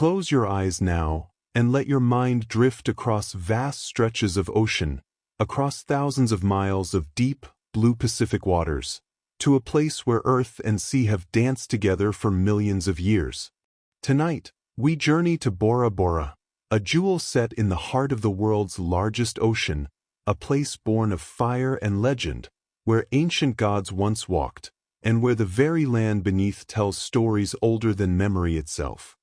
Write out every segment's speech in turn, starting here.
Close your eyes now, and let your mind drift across vast stretches of ocean, across thousands of miles of deep, blue Pacific waters, to a place where earth and sea have danced together for millions of years. Tonight, we journey to Bora Bora, a jewel set in the heart of the world's largest ocean, a place born of fire and legend, where ancient gods once walked, and where the very land beneath tells stories older than memory itself.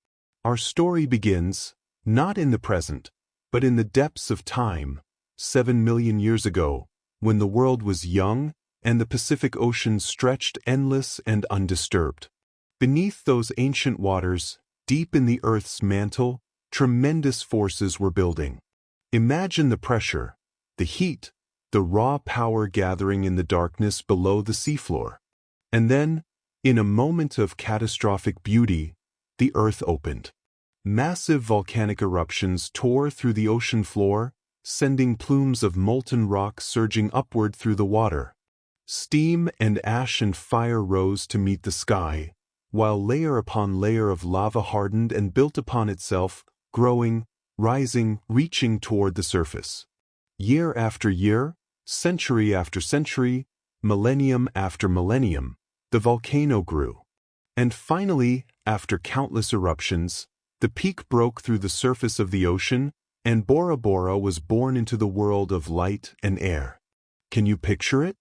Our story begins, not in the present, but in the depths of time, 7 million years ago, when the world was young and the Pacific Ocean stretched endless and undisturbed. Beneath those ancient waters, deep in the Earth's mantle, tremendous forces were building. Imagine the pressure, the heat, the raw power gathering in the darkness below the seafloor. And then, in a moment of catastrophic beauty, the Earth opened. Massive volcanic eruptions tore through the ocean floor, sending plumes of molten rock surging upward through the water. Steam and ash and fire rose to meet the sky, while layer upon layer of lava hardened and built upon itself, growing, rising, reaching toward the surface. Year after year, century after century, millennium after millennium, the volcano grew. And finally, after countless eruptions, the peak broke through the surface of the ocean, and Bora Bora was born into the world of light and air. Can you picture it?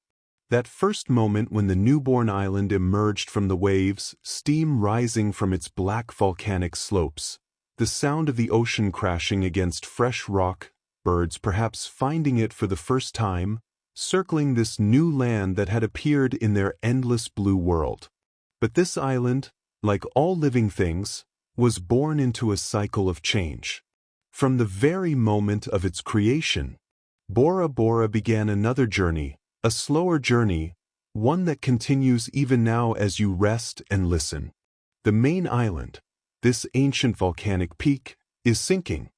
That first moment when the newborn island emerged from the waves, steam rising from its black volcanic slopes, the sound of the ocean crashing against fresh rock, birds perhaps finding it for the first time, circling this new land that had appeared in their endless blue world. But this island, like all living things, was born into a cycle of change. From the very moment of its creation, Bora Bora began another journey, a slower journey, one that continues even now as you rest and listen. The main island, this ancient volcanic peak, is sinking.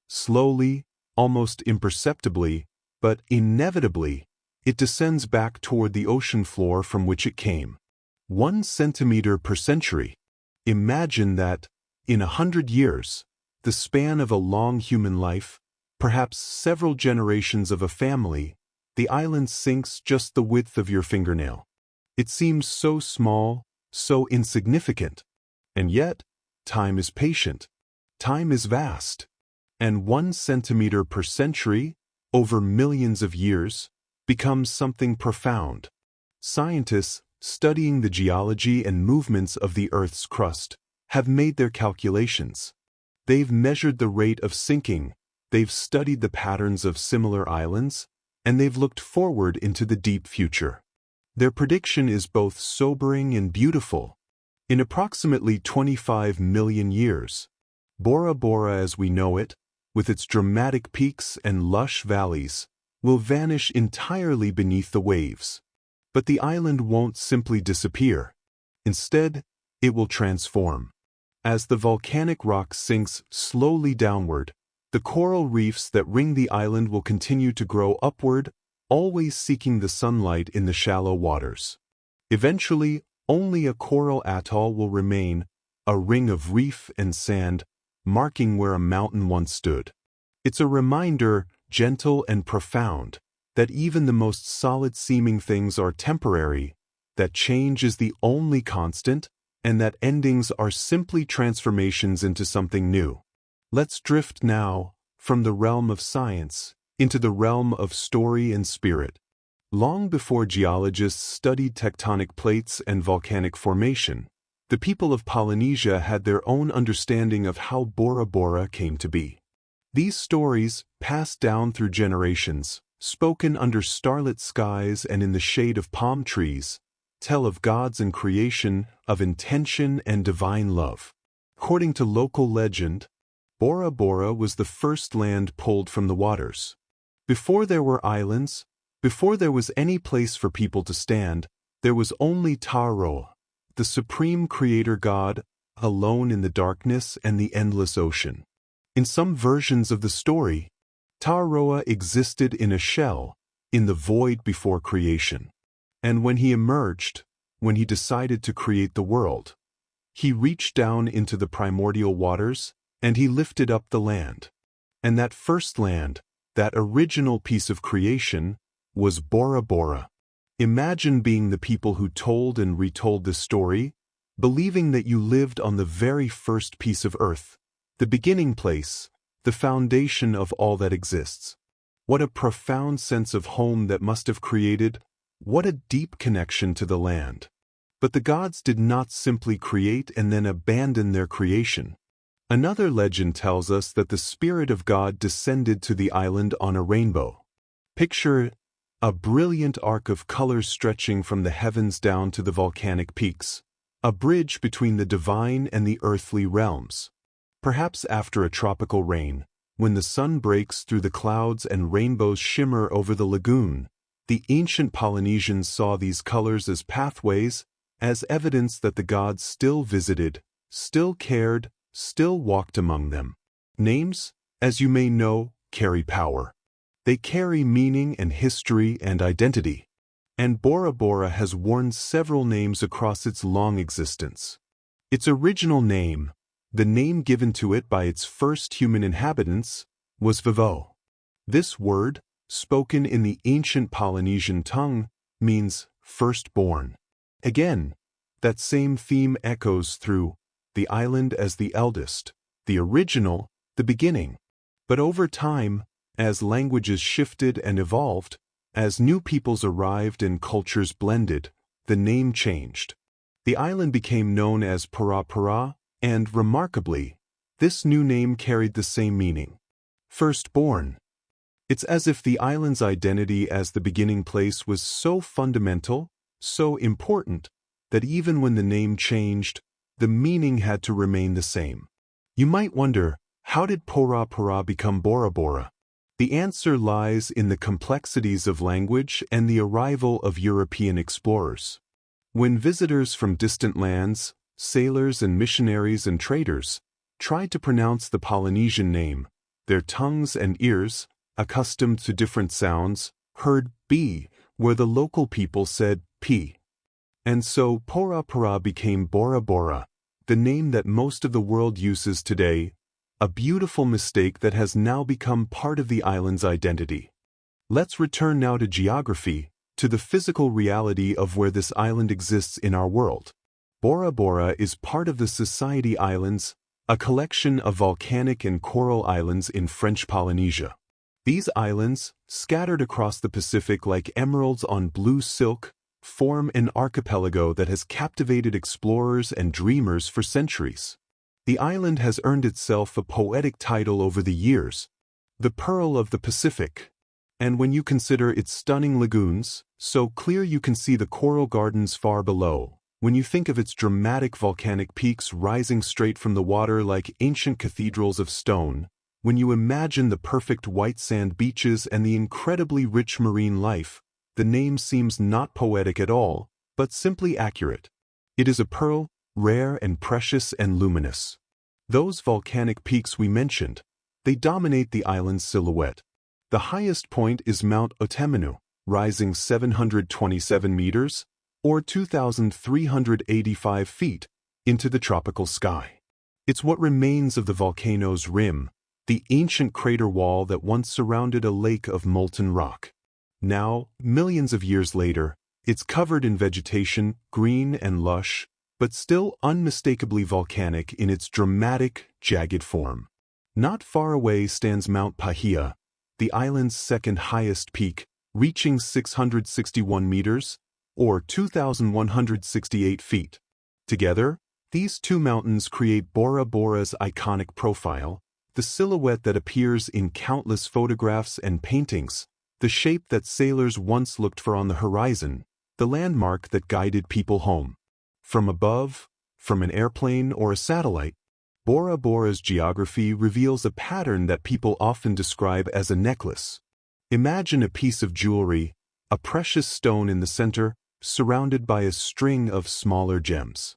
Slowly, almost imperceptibly, but inevitably, it descends back toward the ocean floor from which it came. 1 centimeter per century. Imagine that, in 100 years, the span of a long human life, perhaps several generations of a family, the island sinks just the width of your fingernail. It seems so small, so insignificant. And yet, time is patient. Time is vast. And 1 centimeter per century, over millions of years, becomes something profound. Scientists, studying the geology and movements of the Earth's crust, have made their calculations. They've measured the rate of sinking, they've studied the patterns of similar islands, and they've looked forward into the deep future. Their prediction is both sobering and beautiful. In approximately 25 million years, Bora Bora as we know it, with its dramatic peaks and lush valleys, will vanish entirely beneath the waves. But the island won't simply disappear. Instead, it will transform. As the volcanic rock sinks slowly downward, the coral reefs that ring the island will continue to grow upward, always seeking the sunlight in the shallow waters. Eventually, only a coral atoll will remain, a ring of reef and sand, marking where a mountain once stood. It's a reminder, gentle and profound, that even the most solid-seeming things are temporary, that change is the only constant, and that endings are simply transformations into something new. Let's drift now, from the realm of science, into the realm of story and spirit. Long before geologists studied tectonic plates and volcanic formation, the people of Polynesia had their own understanding of how Bora Bora came to be. These stories, passed down through generations, spoken under starlit skies and in the shade of palm trees, tell of gods and creation, of intention and divine love. According to local legend, Bora Bora was the first land pulled from the waters. Before there were islands, before there was any place for people to stand, there was only Taroa, the supreme creator god, alone in the darkness and the endless ocean. In some versions of the story, Taroa existed in a shell, in the void before creation. And when he emerged, when he decided to create the world, he reached down into the primordial waters, and he lifted up the land. And that first land, that original piece of creation, was Bora Bora. Imagine being the people who told and retold this story, believing that you lived on the very first piece of earth, the beginning place, the foundation of all that exists. What a profound sense of home that must have created, what a deep connection to the land. But the gods did not simply create and then abandon their creation. Another legend tells us that the Spirit of God descended to the island on a rainbow. Picture a brilliant arc of colors stretching from the heavens down to the volcanic peaks, a bridge between the divine and the earthly realms. Perhaps after a tropical rain, when the sun breaks through the clouds and rainbows shimmer over the lagoon, the ancient Polynesians saw these colors as pathways, as evidence that the gods still visited, still cared, still walked among them. Names, as you may know, carry power. They carry meaning and history and identity. And Bora Bora has worn several names across its long existence. Its original name, the name given to it by its first human inhabitants, was Vavo. This word, spoken in the ancient Polynesian tongue, means firstborn. Again, that same theme echoes through the island as the eldest, the original, the beginning. But over time, as languages shifted and evolved, as new peoples arrived and cultures blended, the name changed. The island became known as Bora Bora, and, remarkably, this new name carried the same meaning. Firstborn. It's as if the island's identity as the beginning place was so fundamental, so important, that even when the name changed, the meaning had to remain the same. You might wonder, how did Bora Bora become Bora Bora? The answer lies in the complexities of language and the arrival of European explorers. When visitors from distant lands, sailors and missionaries and traders, tried to pronounce the Polynesian name, their tongues and ears, accustomed to different sounds, heard B, where the local people said P. And so Bora Bora became Bora Bora, the name that most of the world uses today, a beautiful mistake that has now become part of the island's identity. Let's return now to geography, to the physical reality of where this island exists in our world. Bora Bora is part of the Society Islands, a collection of volcanic and coral islands in French Polynesia. These islands, scattered across the Pacific like emeralds on blue silk, form an archipelago that has captivated explorers and dreamers for centuries. The island has earned itself a poetic title over the years, the Pearl of the Pacific. And when you consider its stunning lagoons, so clear you can see the coral gardens far below, when you think of its dramatic volcanic peaks rising straight from the water like ancient cathedrals of stone, when you imagine the perfect white sand beaches and the incredibly rich marine life, the name seems not poetic at all, but simply accurate. It is a pearl, rare and precious and luminous. Those volcanic peaks we mentioned, they dominate the island's silhouette. The highest point is Mount Otemanu, rising 727 meters, or 2,385 feet, into the tropical sky. It's what remains of the volcano's rim, the ancient crater wall that once surrounded a lake of molten rock. Now, millions of years later, it's covered in vegetation, green and lush, but still unmistakably volcanic in its dramatic, jagged form. Not far away stands Mount Bahia, the island's second highest peak, reaching 661 meters, or 2,168 feet. Together, these two mountains create Bora Bora's iconic profile, the silhouette that appears in countless photographs and paintings, the shape that sailors once looked for on the horizon, the landmark that guided people home. From above, from an airplane or a satellite, Bora Bora's geography reveals a pattern that people often describe as a necklace. Imagine a piece of jewelry, a precious stone in the center, surrounded by a string of smaller gems.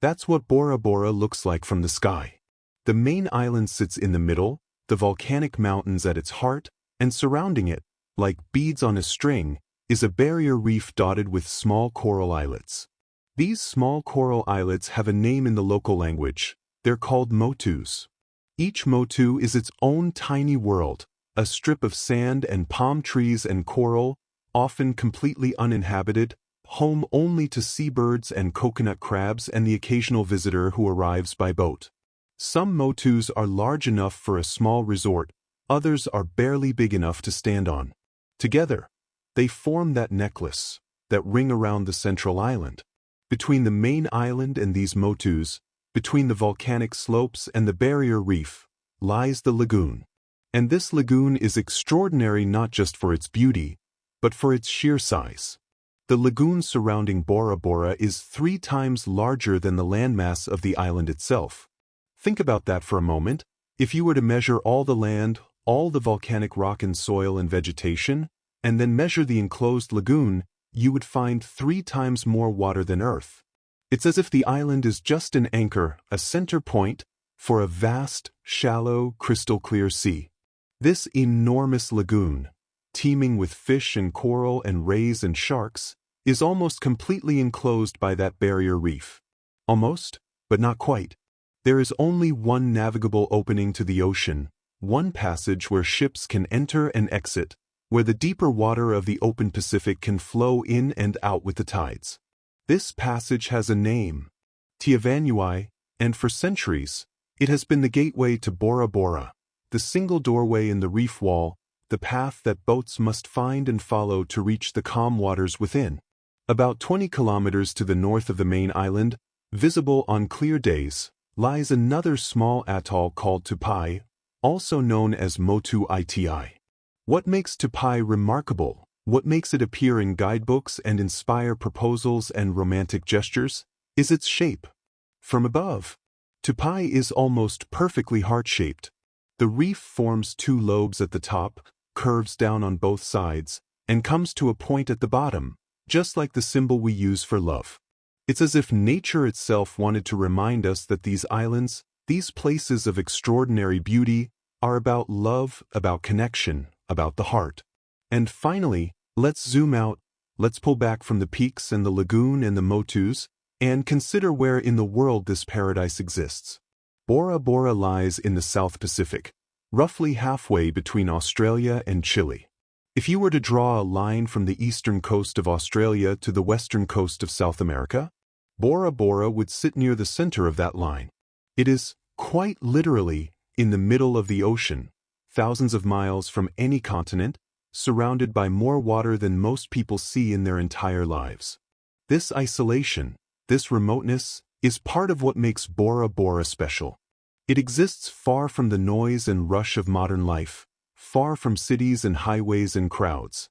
That's what Bora Bora looks like from the sky. The main island sits in the middle, the volcanic mountains at its heart, and surrounding it, like beads on a string, is a barrier reef dotted with small coral islets. These small coral islets have a name in the local language. They're called motus. Each motu is its own tiny world, a strip of sand and palm trees and coral, often completely uninhabited, home only to seabirds and coconut crabs and the occasional visitor who arrives by boat. Some motus are large enough for a small resort, others are barely big enough to stand on. Together, they form that necklace, that ring around the central island. Between the main island and these motus, between the volcanic slopes and the barrier reef, lies the lagoon. And this lagoon is extraordinary not just for its beauty, but for its sheer size. The lagoon surrounding Bora Bora is 3 times larger than the landmass of the island itself. Think about that for a moment. If you were to measure all the land, all the volcanic rock and soil and vegetation, and then measure the enclosed lagoon, you would find 3 times more water than Earth. It's as if the island is just an anchor, a center point, for a vast, shallow, crystal-clear sea. This enormous lagoon, teeming with fish and coral and rays and sharks, is almost completely enclosed by that barrier reef. Almost, but not quite. There is only one navigable opening to the ocean, one passage where ships can enter and exit, where the deeper water of the open Pacific can flow in and out with the tides. This passage has a name, Tiavanui, and for centuries, it has been the gateway to Bora Bora, the single doorway in the reef wall, the path that boats must find and follow to reach the calm waters within. About 20 kilometers to the north of the main island, visible on clear days, lies another small atoll called Tupai, also known as Motu Iti. What makes Tupai remarkable? What makes it appear in guidebooks and inspire proposals and romantic gestures? Is its shape. From above, Tupai is almost perfectly heart-shaped. The reef forms 2 lobes at the top, curves down on both sides, and comes to a point at the bottom, just like the symbol we use for love. It's as if nature itself wanted to remind us that these islands, these places of extraordinary beauty, are about love, about connection, about the heart. And finally, let's zoom out, let's pull back from the peaks and the lagoon and the motus, and consider where in the world this paradise exists. Bora Bora lies in the South Pacific, roughly halfway between Australia and Chile. If you were to draw a line from the eastern coast of Australia to the western coast of South America, Bora Bora would sit near the center of that line. It is, quite literally, in the middle of the ocean, thousands of miles from any continent, surrounded by more water than most people see in their entire lives. This isolation, this remoteness, is part of what makes Bora Bora special. It exists far from the noise and rush of modern life, far from cities and highways and crowds.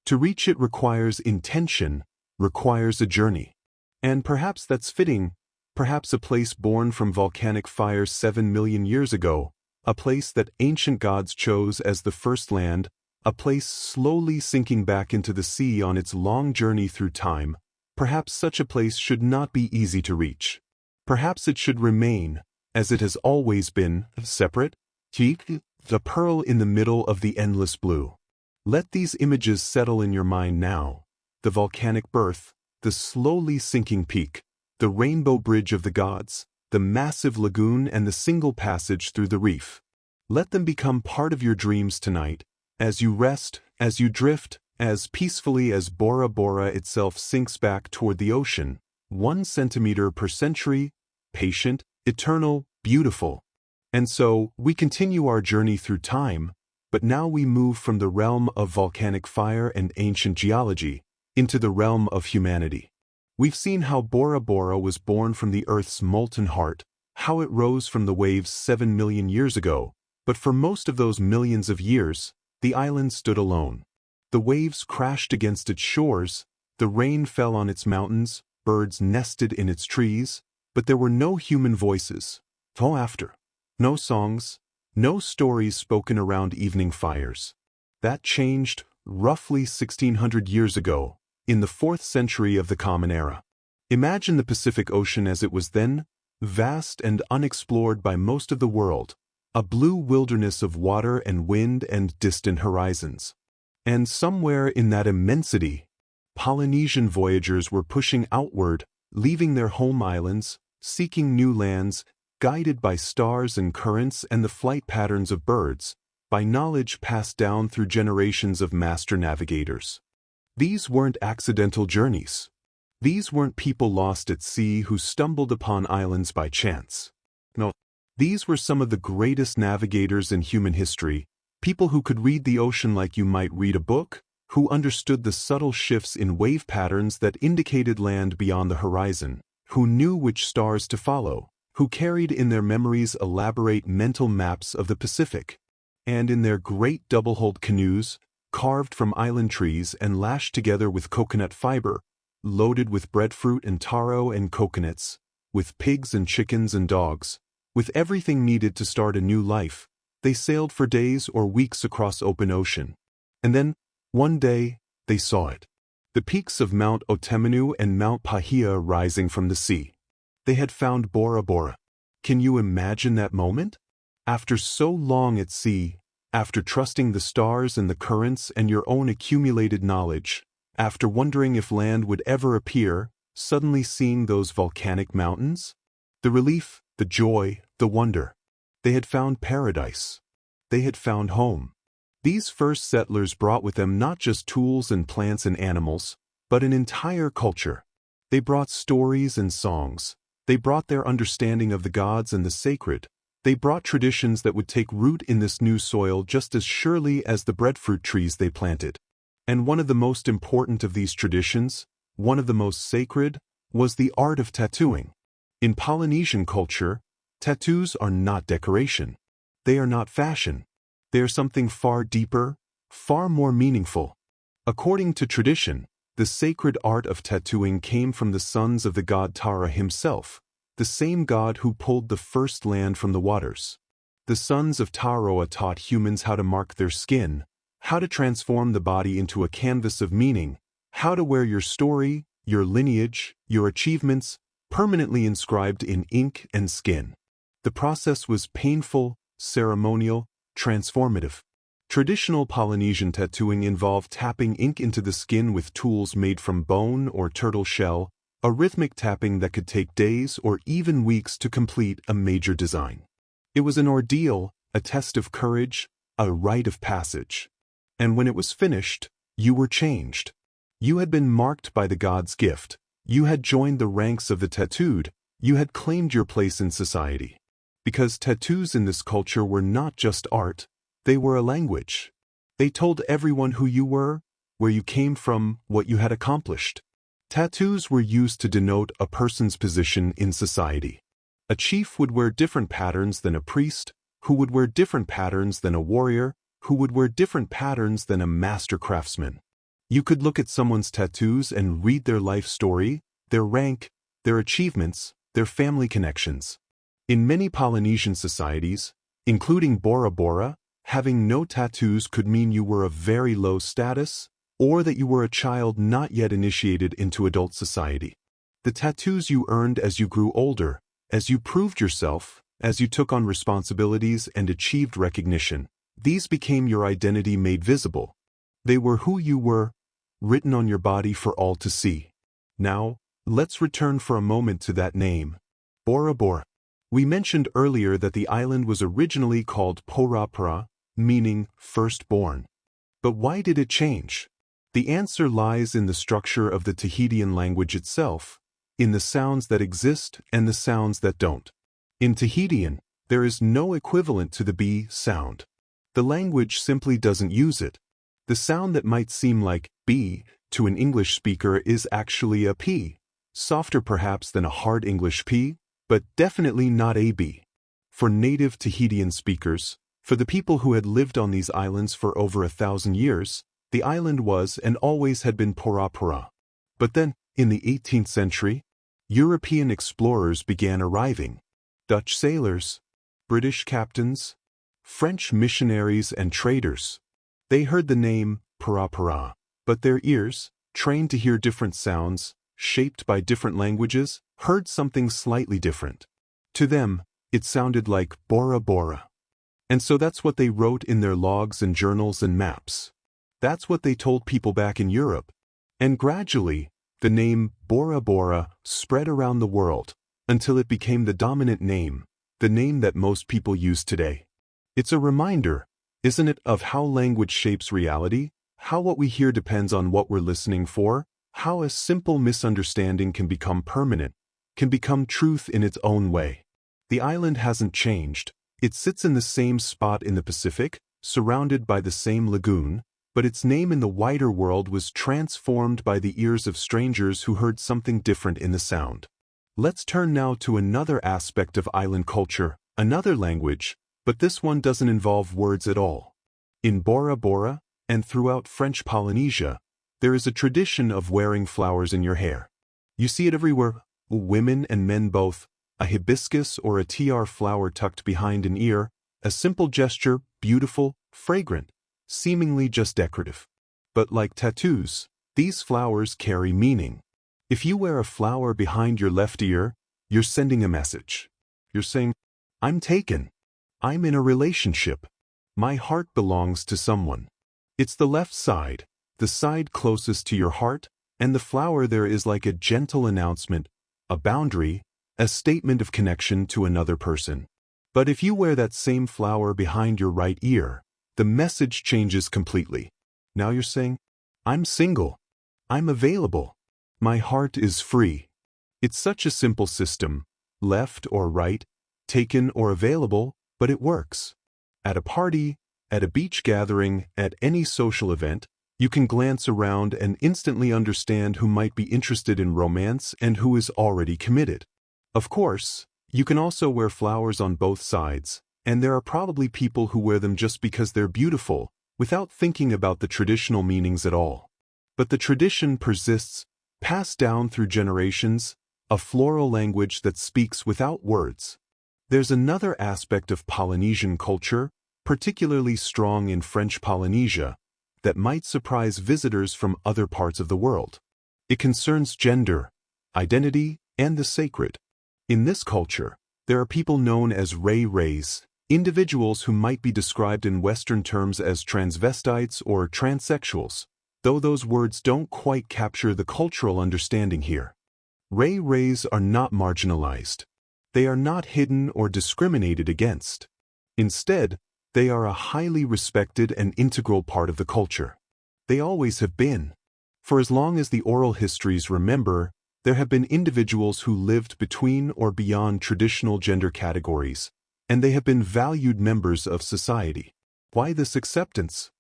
To reach it requires intention, requires a journey. And perhaps that's fitting, perhaps a place born from volcanic fire 7 million years ago, a place that ancient gods chose as the first land, a place slowly sinking back into the sea on its long journey through time. Perhaps such a place should not be easy to reach. Perhaps it should remain, as it has always been, separate, the pearl in the middle of the endless blue. Let these images settle in your mind now. The volcanic birth, the slowly sinking peak, the rainbow bridge of the gods, the massive lagoon and the single passage through the reef. Let them become part of your dreams tonight, as you rest, as you drift, as peacefully as Bora Bora itself sinks back toward the ocean, 1 centimeter per century, patient, eternal, beautiful. And so, we continue our journey through time, but now we move from the realm of volcanic fire and ancient geology into the realm of humanity. We've seen how Bora Bora was born from the Earth's molten heart, how it rose from the waves 7 million years ago, but for most of those millions of years, the island stood alone. The waves crashed against its shores, the rain fell on its mountains, birds nested in its trees, but there were no human voices, no songs, no stories spoken around evening fires. That changed, roughly 1600 years ago, in the 4th century of the Common Era. Imagine the Pacific Ocean as it was then, vast and unexplored by most of the world, a blue wilderness of water and wind and distant horizons. And somewhere in that immensity, Polynesian voyagers were pushing outward, leaving their home islands, seeking new lands, guided by stars and currents and the flight patterns of birds, by knowledge passed down through generations of master navigators. These weren't accidental journeys. These weren't people lost at sea who stumbled upon islands by chance. No, these were some of the greatest navigators in human history, people who could read the ocean like you might read a book, who understood the subtle shifts in wave patterns that indicated land beyond the horizon, who knew which stars to follow, who carried in their memories elaborate mental maps of the Pacific, and in their great double-hulled canoes, carved from island trees and lashed together with coconut fiber, loaded with breadfruit and taro and coconuts, with pigs and chickens and dogs, with everything needed to start a new life, they sailed for days or weeks across open ocean. And then, one day, they saw it. The peaks of Mount Otemanu and Mount Pahia rising from the sea. They had found Bora Bora. Can you imagine that moment? After so long at sea, after trusting the stars and the currents and your own accumulated knowledge, after wondering if land would ever appear, suddenly seeing those volcanic mountains? The relief, the joy, the wonder. They had found paradise. They had found home. These first settlers brought with them not just tools and plants and animals, but an entire culture. They brought stories and songs. They brought their understanding of the gods and the sacred. They brought traditions that would take root in this new soil just as surely as the breadfruit trees they planted. And one of the most important of these traditions, one of the most sacred, was the art of tattooing. In Polynesian culture, tattoos are not decoration. They are not fashion. They are something far deeper, far more meaningful. According to tradition, the sacred art of tattooing came from the sons of the god Tara himself, the same god who pulled the first land from the waters. The sons of Taroa taught humans how to mark their skin, how to transform the body into a canvas of meaning, how to wear your story, your lineage, your achievements, permanently inscribed in ink and skin. The process was painful, ceremonial, transformative. Traditional Polynesian tattooing involved tapping ink into the skin with tools made from bone or turtle shell, a rhythmic tapping that could take days or even weeks to complete a major design. It was an ordeal, a test of courage, a rite of passage. And when it was finished, you were changed. You had been marked by the god's gift. You had joined the ranks of the tattooed. You had claimed your place in society. Because tattoos in this culture were not just art, they were a language. They told everyone who you were, where you came from, what you had accomplished. Tattoos were used to denote a person's position in society. A chief would wear different patterns than a priest, who would wear different patterns than a warrior, who would wear different patterns than a master craftsman. You could look at someone's tattoos and read their life story, their rank, their achievements, their family connections. In many Polynesian societies, including Bora Bora, having no tattoos could mean you were of very low status, or that you were a child not yet initiated into adult society. The tattoos you earned as you grew older, as you proved yourself, as you took on responsibilities and achieved recognition, these became your identity made visible. They were who you were, written on your body for all to see. Now, let's return for a moment to that name, Bora Bora. We mentioned earlier that the island was originally called Bora Bora, meaning firstborn. But why did it change? The answer lies in the structure of the Tahitian language itself, in the sounds that exist and the sounds that don't. In Tahitian, there is no equivalent to the B sound. The language simply doesn't use it. The sound that might seem like B to an English speaker is actually a P, softer perhaps than a hard English P, but definitely not a B. For native Tahitian speakers, for the people who had lived on these islands for over 1,000 years, the island was and always had been Bora Bora. But then, in the 18th century, European explorers began arriving. Dutch sailors, British captains, French missionaries and traders. They heard the name Bora Bora, but their ears, trained to hear different sounds, shaped by different languages, heard something slightly different. To them, it sounded like Bora Bora. And so that's what they wrote in their logs and journals and maps. That's what they told people back in Europe. And gradually, the name Bora Bora spread around the world until it became the dominant name, the name that most people use today. It's a reminder, isn't it, of how language shapes reality, how what we hear depends on what we're listening for, how a simple misunderstanding can become permanent, can become truth in its own way. The island hasn't changed. It sits in the same spot in the Pacific, surrounded by the same lagoon, but its name in the wider world was transformed by the ears of strangers who heard something different in the sound. Let's turn now to another aspect of island culture, another language, but this one doesn't involve words at all. In Bora Bora, and throughout French Polynesia, there is a tradition of wearing flowers in your hair. You see it everywhere, women and men both, a hibiscus or a tiare flower tucked behind an ear, a simple gesture, beautiful, fragrant, seemingly just decorative. But like tattoos, these flowers carry meaning. If you wear a flower behind your left ear, you're sending a message. You're saying, I'm taken. I'm in a relationship. My heart belongs to someone. It's the left side, the side closest to your heart, and the flower there is like a gentle announcement, a boundary, a statement of connection to another person. But if you wear that same flower behind your right ear, the message changes completely. Now you're saying, I'm single. I'm available. My heart is free. It's such a simple system, left or right, taken or available, but it works. At a party, at a beach gathering, at any social event, you can glance around and instantly understand who might be interested in romance and who is already committed. Of course, you can also wear flowers on both sides, and there are probably people who wear them just because they're beautiful, without thinking about the traditional meanings at all. But the tradition persists, passed down through generations, a floral language that speaks without words. There's another aspect of Polynesian culture, particularly strong in French Polynesia, that might surprise visitors from other parts of the world. It concerns gender, identity, and the sacred. In this culture, there are people known as ray-rays, individuals who might be described in Western terms as transvestites or transsexuals, though those words don't quite capture the cultural understanding here. Ray-rays are not marginalized. They are not hidden or discriminated against. Instead, they are a highly respected and integral part of the culture. They always have been. For as long as the oral histories remember, there have been individuals who lived between or beyond traditional gender categories, and they have been valued members of society. Why this acceptance?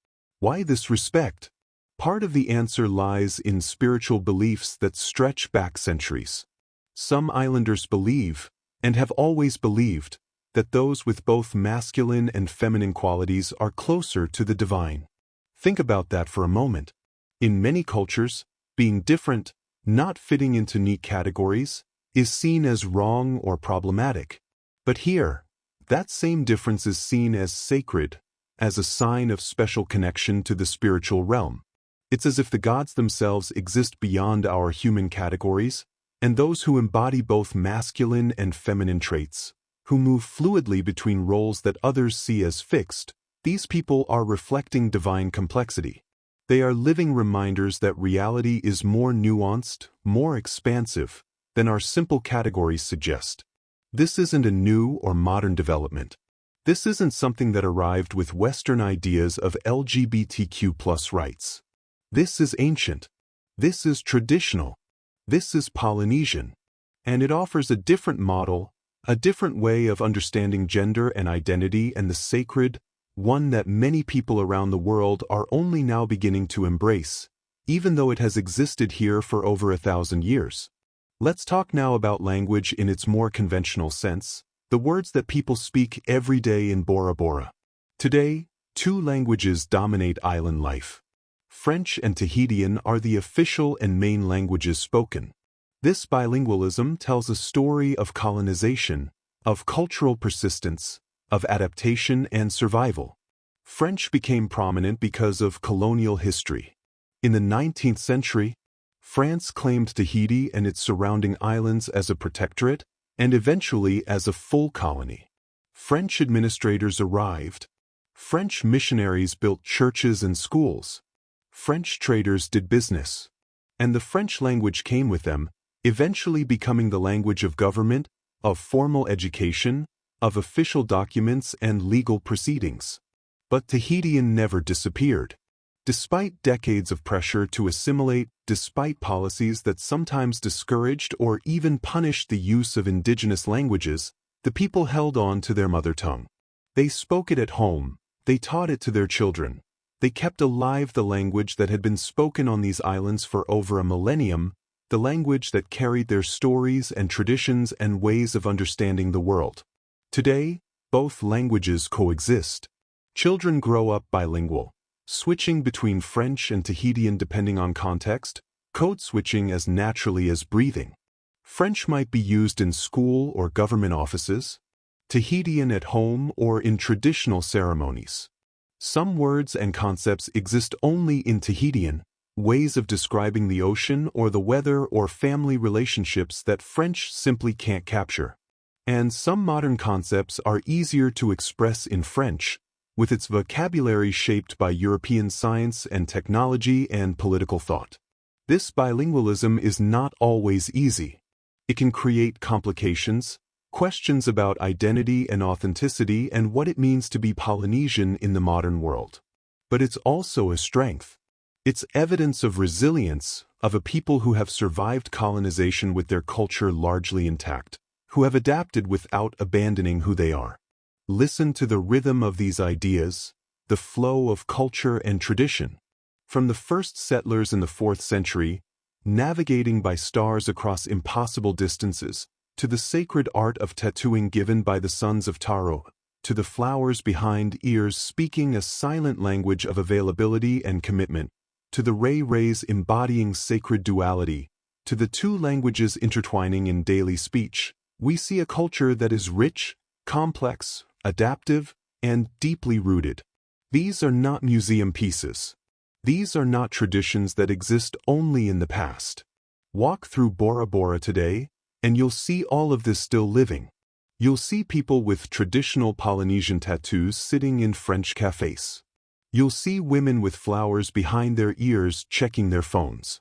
Why this respect? Part of the answer lies in spiritual beliefs that stretch back centuries. Some islanders believe, and have always believed, that those with both masculine and feminine qualities are closer to the divine. Think about that for a moment. In many cultures, being different, not fitting into neat categories, is seen as wrong or problematic. But here, that same difference is seen as sacred, as a sign of special connection to the spiritual realm. It's as if the gods themselves exist beyond our human categories, and those who embody both masculine and feminine traits, who move fluidly between roles that others see as fixed, these people are reflecting divine complexity. They are living reminders that reality is more nuanced, more expansive, than our simple categories suggest. This isn't a new or modern development. This isn't something that arrived with Western ideas of LGBTQ+ rights. This is ancient. This is traditional. This is Polynesian. And it offers a different model, a different way of understanding gender and identity and the sacred, one that many people around the world are only now beginning to embrace, even though it has existed here for over 1,000 years. Let's talk now about language in its more conventional sense, the words that people speak every day in Bora Bora. Today, two languages dominate island life. French and Tahitian are the official and main languages spoken. This bilingualism tells a story of colonization, of cultural persistence, of adaptation and survival. French became prominent because of colonial history. In the 19th century, France claimed Tahiti and its surrounding islands as a protectorate and eventually as a full colony. French administrators arrived. French missionaries built churches and schools. French traders did business. And the French language came with them, eventually becoming the language of government, of formal education, of official documents and legal proceedings. But Tahitian never disappeared. Despite decades of pressure to assimilate, despite policies that sometimes discouraged or even punished the use of indigenous languages, the people held on to their mother tongue. They spoke it at home, they taught it to their children. They kept alive the language that had been spoken on these islands for over a millennium, the language that carried their stories and traditions and ways of understanding the world. Today, both languages coexist. Children grow up bilingual, switching between French and Tahitian depending on context, code switching as naturally as breathing. French might be used in school or government offices, Tahitian at home or in traditional ceremonies. Some words and concepts exist only in Tahitian, ways of describing the ocean or the weather or family relationships that French simply can't capture. And some modern concepts are easier to express in French, with its vocabulary shaped by European science and technology and political thought. This bilingualism is not always easy. It can create complications, questions about identity and authenticity and what it means to be Polynesian in the modern world. But it's also a strength. It's evidence of resilience, of a people who have survived colonization with their culture largely intact, who have adapted without abandoning who they are. Listen to the rhythm of these ideas, the flow of culture and tradition. From the first settlers in the 4th century, navigating by stars across impossible distances, to the sacred art of tattooing given by the sons of Taro, to the flowers behind ears speaking a silent language of availability and commitment, to the rays embodying sacred duality, to the two languages intertwining in daily speech, we see a culture that is rich, complex, adaptive, and deeply rooted. These are not museum pieces. These are not traditions that exist only in the past. Walk through Bora Bora today, and you'll see all of this still living. You'll see people with traditional Polynesian tattoos sitting in French cafes. You'll see women with flowers behind their ears checking their phones.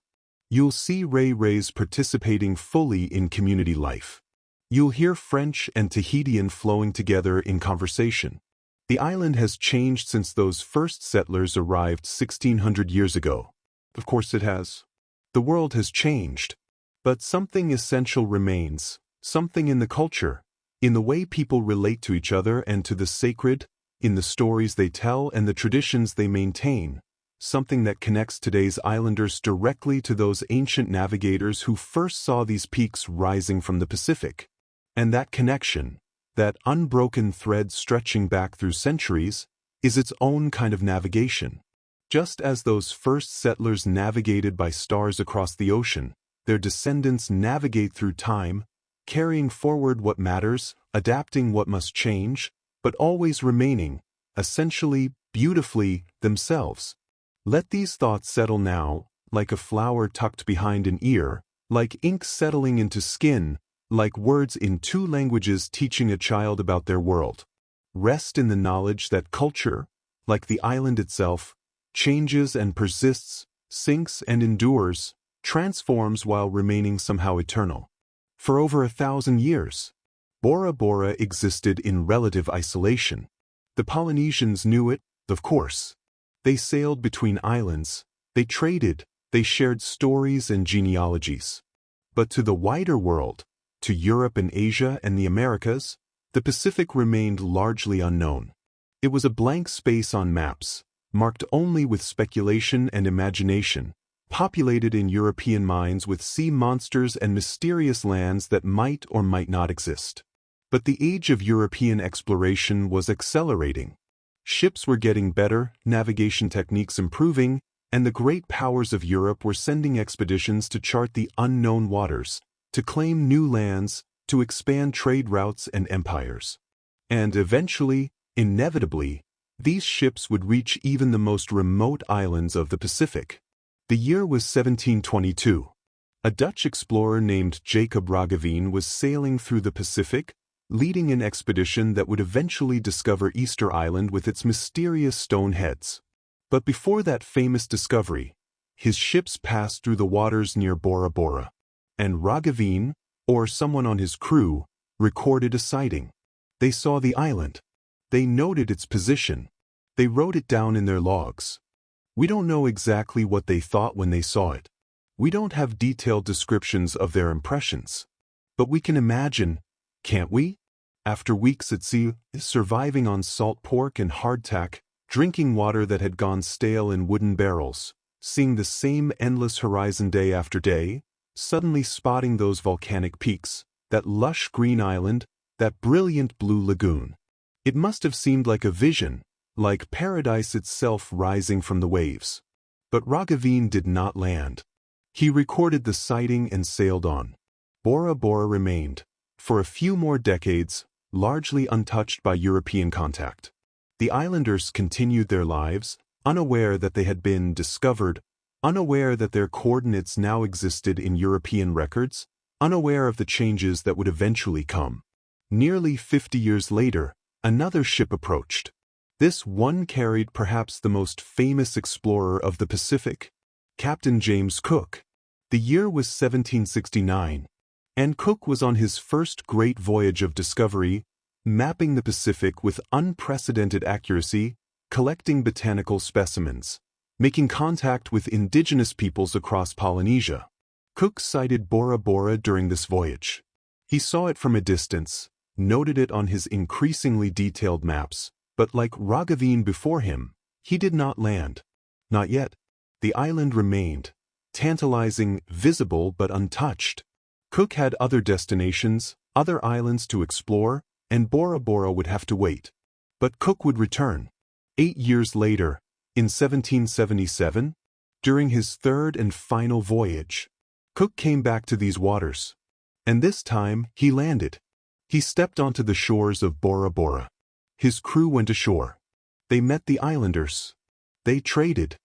You'll see rays participating fully in community life. You'll hear French and Tahitian flowing together in conversation. The island has changed since those first settlers arrived 1,600 years ago. Of course it has. The world has changed. But something essential remains, something in the culture, in the way people relate to each other and to the sacred, in the stories they tell and the traditions they maintain, something that connects today's islanders directly to those ancient navigators who first saw these peaks rising from the Pacific. And that connection, that unbroken thread stretching back through centuries, is its own kind of navigation. Just as those first settlers navigated by stars across the ocean, their descendants navigate through time, carrying forward what matters, adapting what must change, but always remaining, essentially, beautifully, themselves. Let these thoughts settle now, like a flower tucked behind an ear, like ink settling into skin, like words in two languages teaching a child about their world. Rest in the knowledge that culture, like the island itself, changes and persists, sinks and endures, transforms while remaining somehow eternal. For over 1,000 years, Bora Bora existed in relative isolation. The Polynesians knew it, of course. They sailed between islands, they traded, they shared stories and genealogies. But to the wider world, to Europe and Asia and the Americas, the Pacific remained largely unknown. It was a blank space on maps, marked only with speculation and imagination, populated in European minds with sea monsters and mysterious lands that might or might not exist. But the age of European exploration was accelerating. Ships were getting better, navigation techniques improving, and the great powers of Europe were sending expeditions to chart the unknown waters, to claim new lands, to expand trade routes and empires. And eventually, inevitably, these ships would reach even the most remote islands of the Pacific. The year was 1722. A Dutch explorer named Jacob Roggeveen was sailing through the Pacific, leading an expedition that would eventually discover Easter Island with its mysterious stone heads. But before that famous discovery, his ships passed through the waters near Bora Bora, and Roggeveen, or someone on his crew, recorded a sighting. They saw the island. They noted its position. They wrote it down in their logs. We don't know exactly what they thought when they saw it. We don't have detailed descriptions of their impressions. But we can imagine, can't we? After weeks at sea, surviving on salt pork and hardtack, drinking water that had gone stale in wooden barrels, seeing the same endless horizon day after day, suddenly spotting those volcanic peaks, that lush green island, that brilliant blue lagoon. It must have seemed like a vision, like paradise itself rising from the waves. But Raghaveen did not land. He recorded the sighting and sailed on. Bora Bora remained, for a few more decades, largely untouched by European contact. The islanders continued their lives, unaware that they had been discovered, unaware that their coordinates now existed in European records, unaware of the changes that would eventually come. Nearly 50 years later, another ship approached. This one carried perhaps the most famous explorer of the Pacific, Captain James Cook. The year was 1769, and Cook was on his first great voyage of discovery, mapping the Pacific with unprecedented accuracy, collecting botanical specimens, making contact with indigenous peoples across Polynesia. Cook sighted Bora Bora during this voyage. He saw it from a distance, noted it on his increasingly detailed maps, but like Raghaveen before him, he did not land. Not yet. The island remained, tantalizing, visible but untouched. Cook had other destinations, other islands to explore, and Bora Bora would have to wait. But Cook would return. 8 years later, in 1777, during his third and final voyage, Cook came back to these waters. And this time, he landed. He stepped onto the shores of Bora Bora. His crew went ashore. They met the islanders. They traded.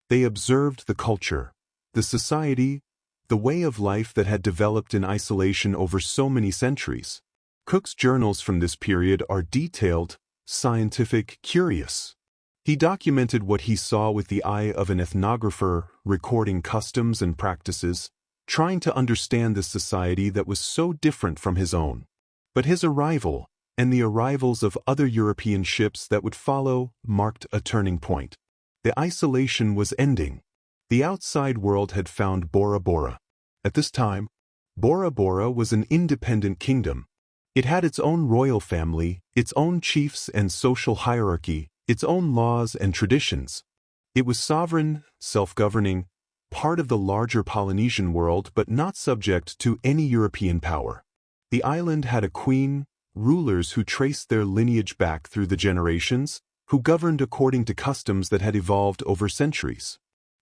They observed the culture, the society, the way of life that had developed in isolation over so many centuries. Cook's journals from this period are detailed, scientific, curious. He documented what he saw with the eye of an ethnographer, recording customs and practices, trying to understand this society that was so different from his own. But his arrival, and the arrivals of other European ships that would follow, marked a turning point. The isolation was ending. The outside world had found Bora Bora. At this time, Bora Bora was an independent kingdom. It had its own royal family, its own chiefs and social hierarchy, its own laws and traditions. It was sovereign, self-governing, part of the larger Polynesian world but not subject to any European power. The island had a queen, rulers who traced their lineage back through the generations, who governed according to customs that had evolved over centuries.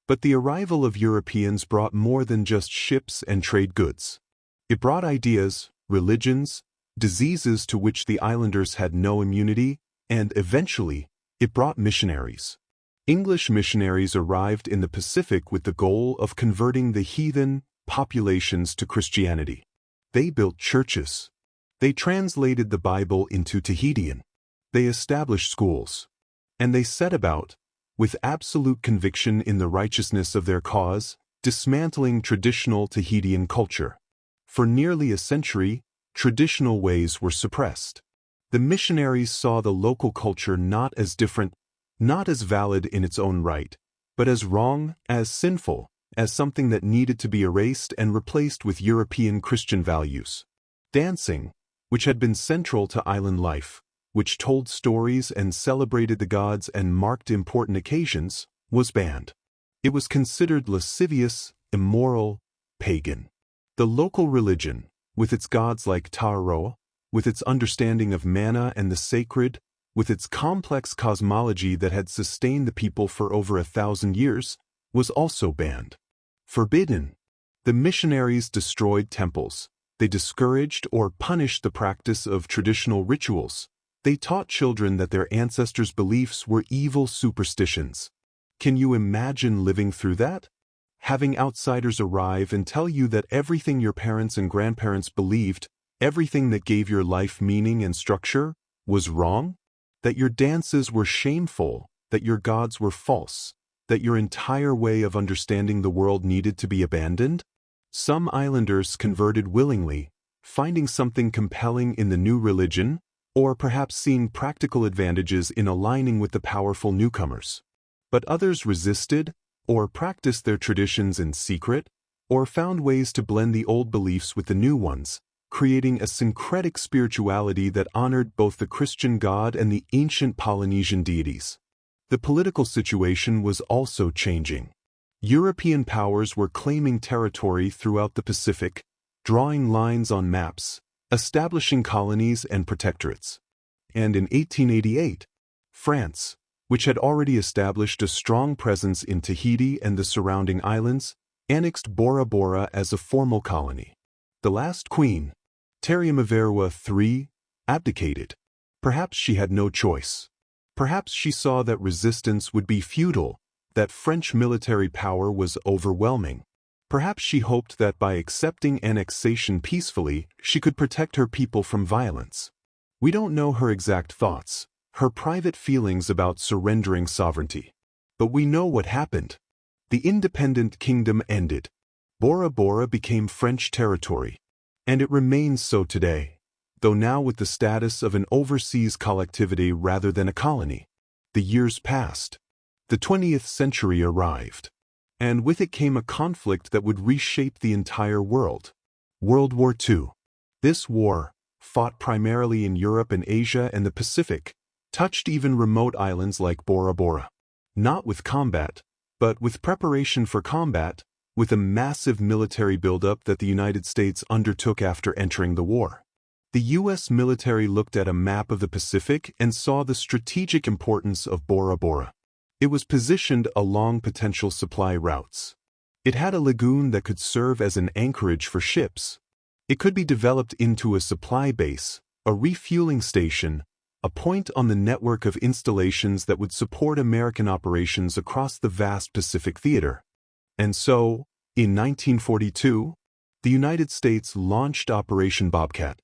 But the arrival of Europeans brought more than just ships and trade goods. It brought ideas, religions, diseases to which the islanders had no immunity, and eventually, it brought missionaries. English missionaries arrived in the Pacific with the goal of converting the heathen populations to Christianity. They built churches. They translated the Bible into Tahitian. They established schools. And they set about, with absolute conviction in the righteousness of their cause, dismantling traditional Tahitian culture. For nearly a century, traditional ways were suppressed. The missionaries saw the local culture not as different, not as valid in its own right, but as wrong, as sinful, as something that needed to be erased and replaced with European Christian values. Dancing, which had been central to island life, which told stories and celebrated the gods and marked important occasions, was banned. It was considered lascivious, immoral, pagan. The local religion, with its gods like Taro, with its understanding of mana and the sacred, with its complex cosmology that had sustained the people for over 1,000 years, was also banned. Forbidden. The missionaries destroyed temples. They discouraged or punished the practice of traditional rituals. They taught children that their ancestors' beliefs were evil superstitions. Can you imagine living through that? Having outsiders arrive and tell you that everything your parents and grandparents believed, everything that gave your life meaning and structure, was wrong? That your dances were shameful, that your gods were false, that your entire way of understanding the world needed to be abandoned? Some islanders converted willingly, finding something compelling in the new religion, or perhaps seeing practical advantages in aligning with the powerful newcomers. But others resisted, or practiced their traditions in secret, or found ways to blend the old beliefs with the new ones, creating a syncretic spirituality that honored both the Christian God and the ancient Polynesian deities. The political situation was also changing. European powers were claiming territory throughout the Pacific, drawing lines on maps, establishing colonies and protectorates. And in 1888, France, which had already established a strong presence in Tahiti and the surrounding islands, annexed Bora Bora as a formal colony. The last queen, Terimaverua III, abdicated. Perhaps she had no choice. Perhaps she saw that resistance would be futile, that French military power was overwhelming. Perhaps she hoped that by accepting annexation peacefully, she could protect her people from violence. We don't know her exact thoughts, her private feelings about surrendering sovereignty. But we know what happened. The independent kingdom ended. Bora Bora became French territory. And it remains so today, though now with the status of an overseas collectivity rather than a colony. The years passed. The 20th century arrived. And with it came a conflict that would reshape the entire world. World War II. This war, fought primarily in Europe and Asia and the Pacific, touched even remote islands like Bora Bora. Not with combat, but with preparation for combat, with a massive military buildup that the United States undertook after entering the war. The U.S. military looked at a map of the Pacific and saw the strategic importance of Bora Bora. It was positioned along potential supply routes. It had a lagoon that could serve as an anchorage for ships. It could be developed into a supply base, a refueling station, a point on the network of installations that would support American operations across the vast Pacific theater. And so, in 1942, the United States launched Operation Bobcat.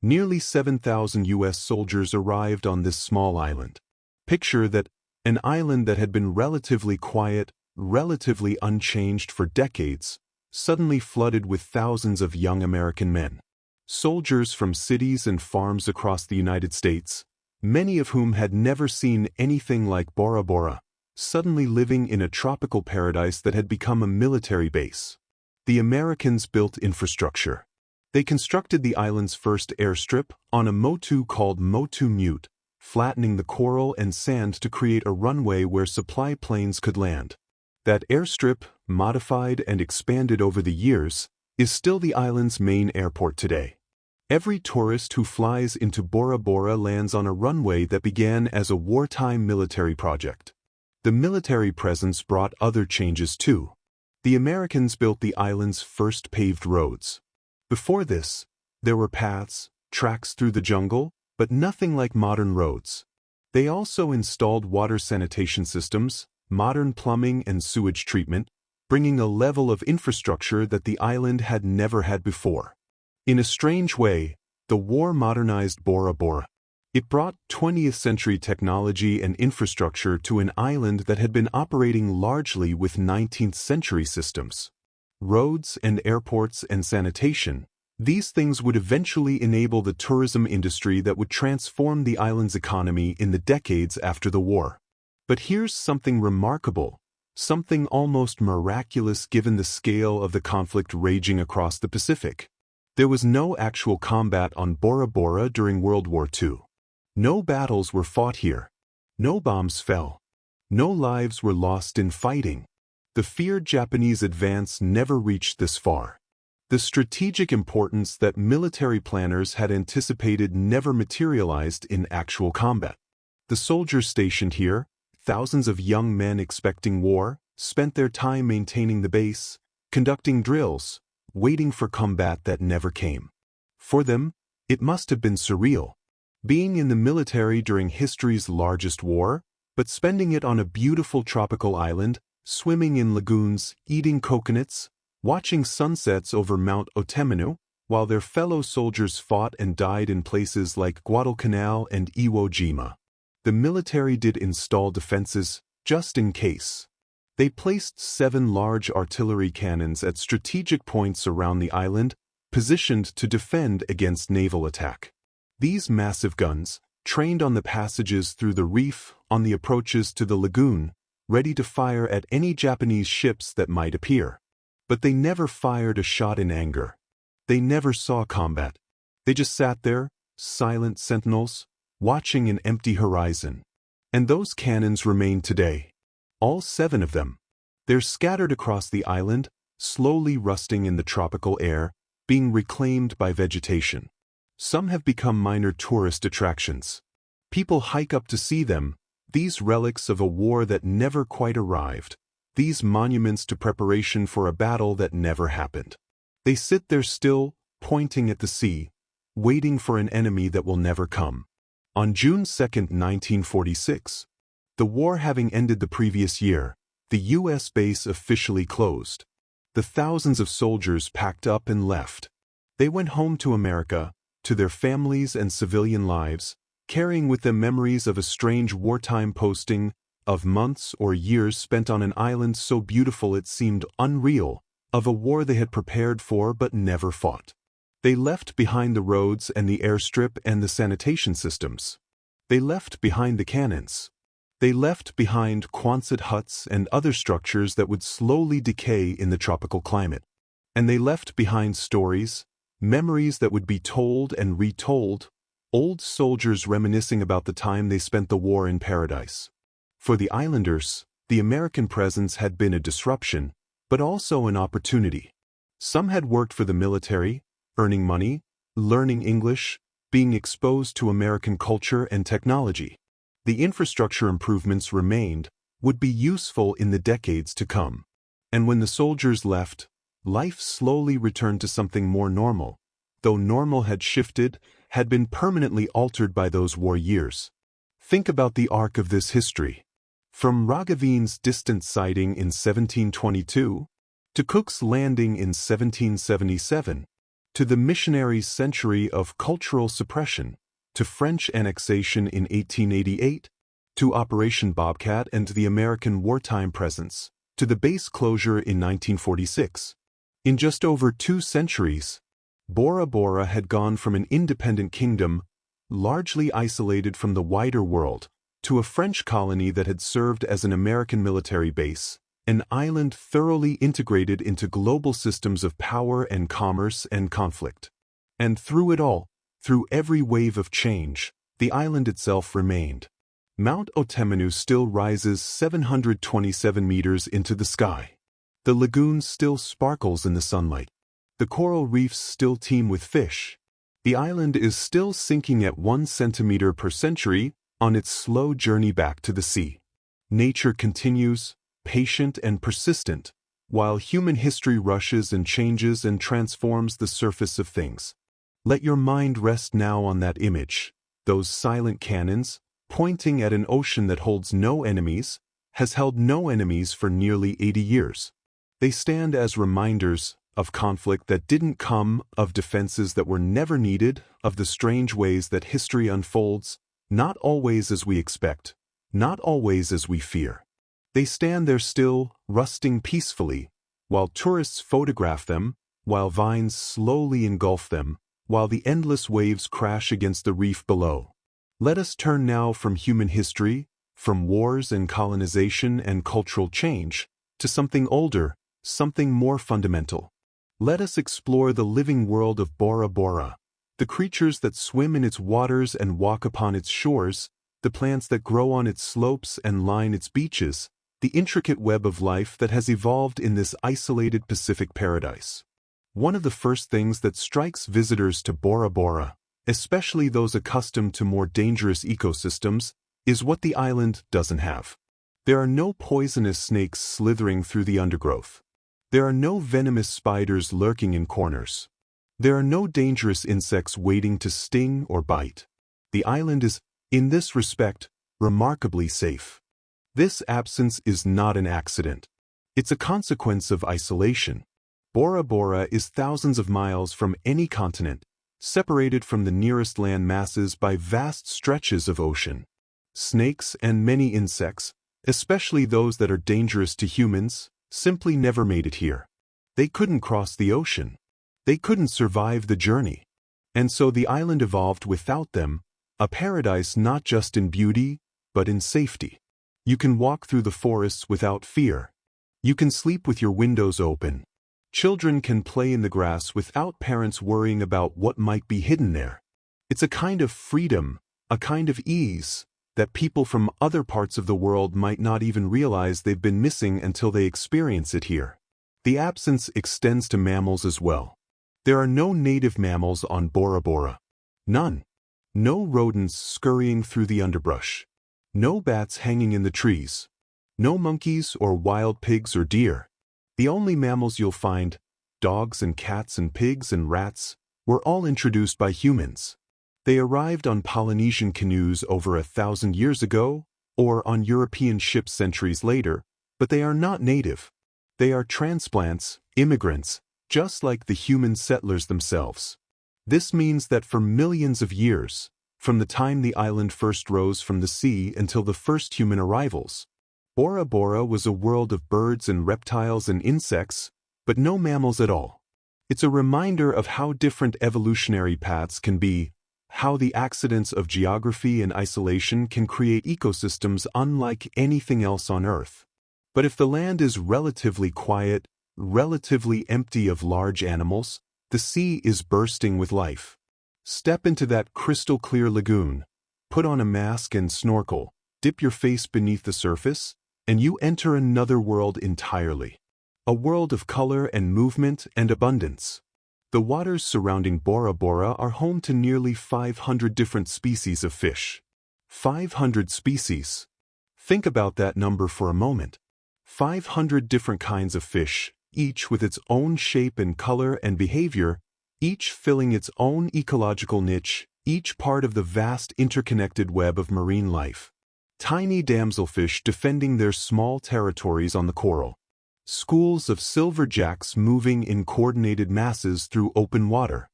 Nearly 7,000 U.S. soldiers arrived on this small island. Picture that, an island that had been relatively quiet, relatively unchanged for decades, suddenly flooded with thousands of young American men. Soldiers from cities and farms across the United States, many of whom had never seen anything like Bora Bora, suddenly living in a tropical paradise that had become a military base. The Americans built infrastructure. They constructed the island's first airstrip on a motu called Motu Mute, flattening the coral and sand to create a runway where supply planes could land. That airstrip, modified and expanded over the years, is still the island's main airport today. Every tourist who flies into Bora Bora lands on a runway that began as a wartime military project. The military presence brought other changes too. The Americans built the island's first paved roads. Before this, there were paths, tracks through the jungle, but nothing like modern roads. They also installed water sanitation systems, modern plumbing and sewage treatment, bringing a level of infrastructure that the island had never had before. In a strange way, the war modernized Bora Bora. It brought 20th century technology and infrastructure to an island that had been operating largely with 19th century systems. Roads and airports and sanitation, these things would eventually enable the tourism industry that would transform the island's economy in the decades after the war. But here's something remarkable, something almost miraculous given the scale of the conflict raging across the Pacific. There was no actual combat on Bora Bora during World War II. No battles were fought here. No bombs fell. No lives were lost in fighting. The feared Japanese advance never reached this far. The strategic importance that military planners had anticipated never materialized in actual combat. The soldiers stationed here, thousands of young men expecting war, spent their time maintaining the base, conducting drills, waiting for combat that never came. For them, it must have been surreal. Being in the military during history's largest war, but spending it on a beautiful tropical island, swimming in lagoons, eating coconuts, watching sunsets over Mount Otemanu, while their fellow soldiers fought and died in places like Guadalcanal and Iwo Jima. The military did install defenses, just in case. They placed 7 large artillery cannons at strategic points around the island, positioned to defend against naval attack. These massive guns, trained on the passages through the reef, on the approaches to the lagoon, ready to fire at any Japanese ships that might appear. But they never fired a shot in anger. They never saw combat. They just sat there, silent sentinels, watching an empty horizon. And those cannons remain today. All 7 of them. They're scattered across the island, slowly rusting in the tropical air, being reclaimed by vegetation. Some have become minor tourist attractions. People hike up to see them, these relics of a war that never quite arrived, these monuments to preparation for a battle that never happened. They sit there still, pointing at the sea, waiting for an enemy that will never come. On June 2, 1946, the war having ended the previous year, the U.S. base officially closed. The thousands of soldiers packed up and left. They went home to America, to their families and civilian lives, carrying with them memories of a strange wartime posting, of months or years spent on an island so beautiful it seemed unreal, of a war they had prepared for but never fought. They left behind the roads and the airstrip and the sanitation systems. They left behind the cannons. They left behind Quonset huts and other structures that would slowly decay in the tropical climate. And they left behind stories, memories that would be told and retold, old soldiers reminiscing about the time they spent the war in paradise. For the islanders, the American presence had been a disruption, but also an opportunity. Some had worked for the military, earning money, learning English, being exposed to American culture and technology. The infrastructure improvements remained, would be useful in the decades to come. And when the soldiers left, life slowly returned to something more normal, though normal had shifted, had been permanently altered by those war years. Think about the arc of this history. From Raghavin's distant sighting in 1722, to Cook's landing in 1777, to the missionaries' century of cultural suppression, to French annexation in 1888, to Operation Bobcat and to the American wartime presence, to the base closure in 1946. In just over 2 centuries, Bora Bora had gone from an independent kingdom, largely isolated from the wider world, to a French colony that had served as an American military base, an island thoroughly integrated into global systems of power and commerce and conflict. And through it all, through every wave of change, the island itself remained. Mount Otemanu still rises 727 meters into the sky. The lagoon still sparkles in the sunlight. The coral reefs still teem with fish. The island is still sinking at 1 centimeter per century on its slow journey back to the sea. Nature continues, patient and persistent, while human history rushes and changes and transforms the surface of things. Let your mind rest now on that image, those silent cannons, pointing at an ocean that holds no enemies, has held no enemies for nearly 80 years. They stand as reminders of conflict that didn't come, of defenses that were never needed, of the strange ways that history unfolds, not always as we expect, not always as we fear. They stand there still, rusting peacefully, while tourists photograph them, while vines slowly engulf them, while the endless waves crash against the reef below. Let us turn now from human history, from wars and colonization and cultural change, to something older, something more fundamental. Let us explore the living world of Bora Bora, the creatures that swim in its waters and walk upon its shores, the plants that grow on its slopes and line its beaches, the intricate web of life that has evolved in this isolated Pacific paradise. One of the first things that strikes visitors to Bora Bora, especially those accustomed to more dangerous ecosystems, is what the island doesn't have. There are no poisonous snakes slithering through the undergrowth. There are no venomous spiders lurking in corners. There are no dangerous insects waiting to sting or bite. The island is, in this respect, remarkably safe. This absence is not an accident. It's a consequence of isolation. Bora Bora is thousands of miles from any continent, separated from the nearest land masses by vast stretches of ocean. Snakes and many insects, especially those that are dangerous to humans, simply never made it here. They couldn't cross the ocean. They couldn't survive the journey. And so the island evolved without them, a paradise not just in beauty, but in safety. You can walk through the forests without fear. You can sleep with your windows open. Children can play in the grass without parents worrying about what might be hidden there. It's a kind of freedom, a kind of ease, that people from other parts of the world might not even realize they've been missing until they experience it here. The absence extends to mammals as well. There are no native mammals on Bora Bora. None. No rodents scurrying through the underbrush. No bats hanging in the trees. No monkeys or wild pigs or deer. The only mammals you'll find, dogs and cats and pigs and rats, were all introduced by humans. They arrived on Polynesian canoes over 1,000 years ago, or on European ships centuries later, but they are not native. They are transplants, immigrants, just like the human settlers themselves. This means that for millions of years, from the time the island first rose from the sea until the first human arrivals, Bora Bora was a world of birds and reptiles and insects, but no mammals at all. It's a reminder of how different evolutionary paths can be, how the accidents of geography and isolation can create ecosystems unlike anything else on Earth. But if the land is relatively quiet, relatively empty of large animals, the sea is bursting with life. Step into that crystal-clear lagoon, put on a mask and snorkel, dip your face beneath the surface, and you enter another world entirely. A world of color and movement and abundance. The waters surrounding Bora Bora are home to nearly 500 different species of fish. 500 species. Think about that number for a moment. 500 different kinds of fish, each with its own shape and color and behavior, each filling its own ecological niche, each part of the vast interconnected web of marine life. Tiny damselfish defending their small territories on the coral. Schools of silverjacks moving in coordinated masses through open water.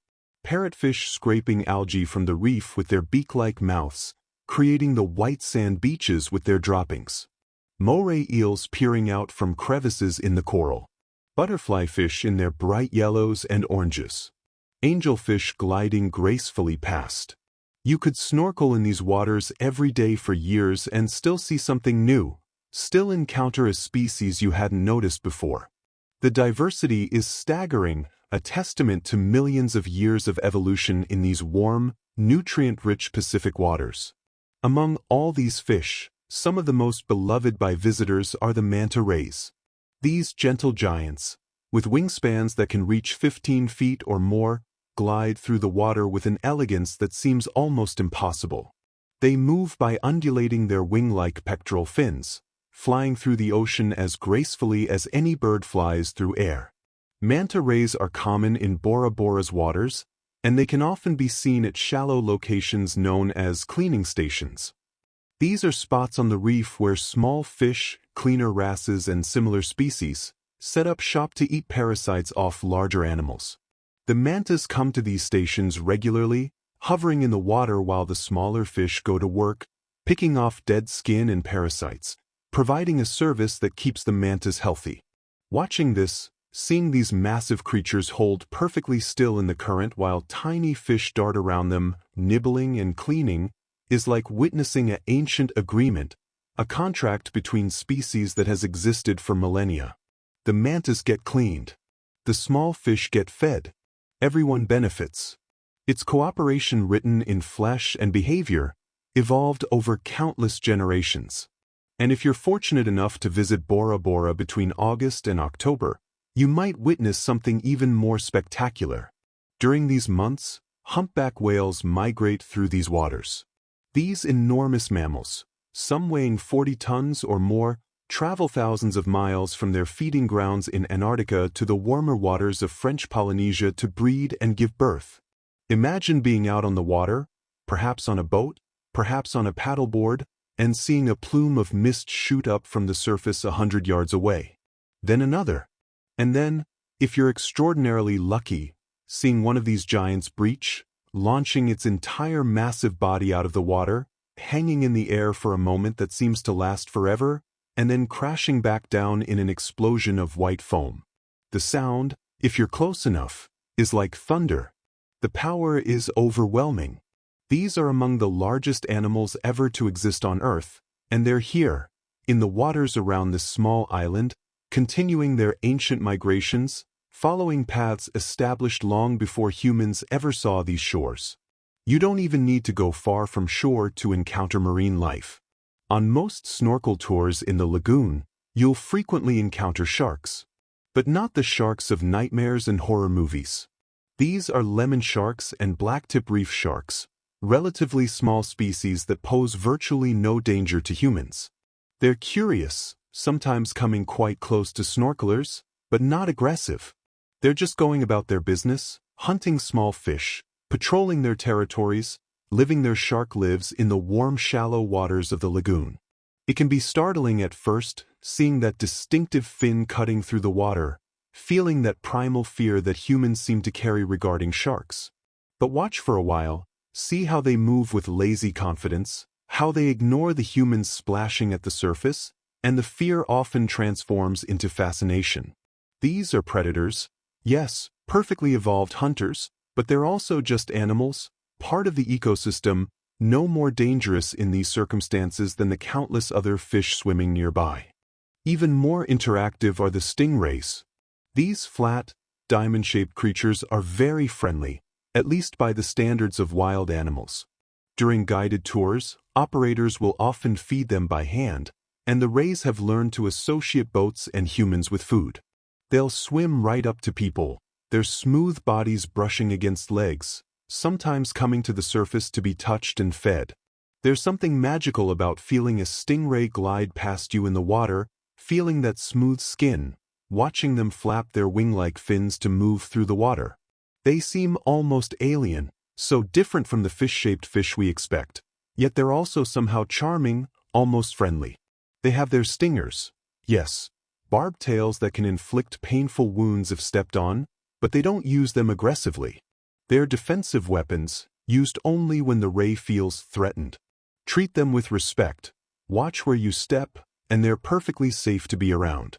Parrotfish scraping algae from the reef with their beak-like mouths, creating the white sand beaches with their droppings. Moray eels peering out from crevices in the coral. Butterfly fish in their bright yellows and oranges. Angelfish gliding gracefully past. You could snorkel in these waters every day for years and still see something new, still encounter a species you hadn't noticed before. The diversity is staggering, a testament to millions of years of evolution in these warm, nutrient-rich Pacific waters. Among all these fish, some of the most beloved by visitors are the manta rays. These gentle giants, with wingspans that can reach 15 feet or more, glide through the water with an elegance that seems almost impossible. They move by undulating their wing-like pectoral fins, flying through the ocean as gracefully as any bird flies through air. Manta rays are common in Bora Bora's waters, and they can often be seen at shallow locations known as cleaning stations. These are spots on the reef where small fish, cleaner wrasses, and similar species set up shop to eat parasites off larger animals. The mantas come to these stations regularly, hovering in the water while the smaller fish go to work, picking off dead skin and parasites, providing a service that keeps the mantas healthy. Watching this, seeing these massive creatures hold perfectly still in the current while tiny fish dart around them, nibbling and cleaning, is like witnessing an ancient agreement, a contract between species that has existed for millennia. The mantas get cleaned. The small fish get fed. Everyone benefits. Its cooperation written in flesh and behavior evolved over countless generations. And if you're fortunate enough to visit Bora Bora between August and October, you might witness something even more spectacular. During these months, humpback whales migrate through these waters. These enormous mammals, some weighing 40 tons or more, travel thousands of miles from their feeding grounds in Antarctica to the warmer waters of French Polynesia to breed and give birth. Imagine being out on the water, perhaps on a boat, perhaps on a paddleboard, and seeing a plume of mist shoot up from the surface 100 yards away. Then another. And then, if you're extraordinarily lucky, seeing one of these giants breach, launching its entire massive body out of the water, hanging in the air for a moment that seems to last forever, and then crashing back down in an explosion of white foam. The sound, if you're close enough, is like thunder. The power is overwhelming. These are among the largest animals ever to exist on Earth, and they're here, in the waters around this small island, continuing their ancient migrations, following paths established long before humans ever saw these shores. You don't even need to go far from shore to encounter marine life. On most snorkel tours in the lagoon, you'll frequently encounter sharks. But not the sharks of nightmares and horror movies. These are lemon sharks and blacktip reef sharks, relatively small species that pose virtually no danger to humans. They're curious, sometimes coming quite close to snorkelers, but not aggressive. They're just going about their business, hunting small fish, patrolling their territories, living their shark lives in the warm, shallow waters of the lagoon. It can be startling at first, seeing that distinctive fin cutting through the water, feeling that primal fear that humans seem to carry regarding sharks. But watch for a while, see how they move with lazy confidence, how they ignore the humans splashing at the surface, and the fear often transforms into fascination. These are predators, yes, perfectly evolved hunters, but they're also just animals, part of the ecosystem, no more dangerous in these circumstances than the countless other fish swimming nearby. Even more interactive are the stingrays. These flat, diamond-shaped creatures are very friendly, at least by the standards of wild animals. During guided tours, operators will often feed them by hand, and the rays have learned to associate boats and humans with food. They'll swim right up to people, their smooth bodies brushing against legs, sometimes coming to the surface to be touched and fed. There's something magical about feeling a stingray glide past you in the water, feeling that smooth skin, watching them flap their wing-like fins to move through the water. They seem almost alien, so different from the fish-shaped fish we expect, yet they're also somehow charming, almost friendly. They have their stingers, yes, barbed tails that can inflict painful wounds if stepped on, but they don't use them aggressively. They're defensive weapons, used only when the ray feels threatened. Treat them with respect, watch where you step, and they're perfectly safe to be around.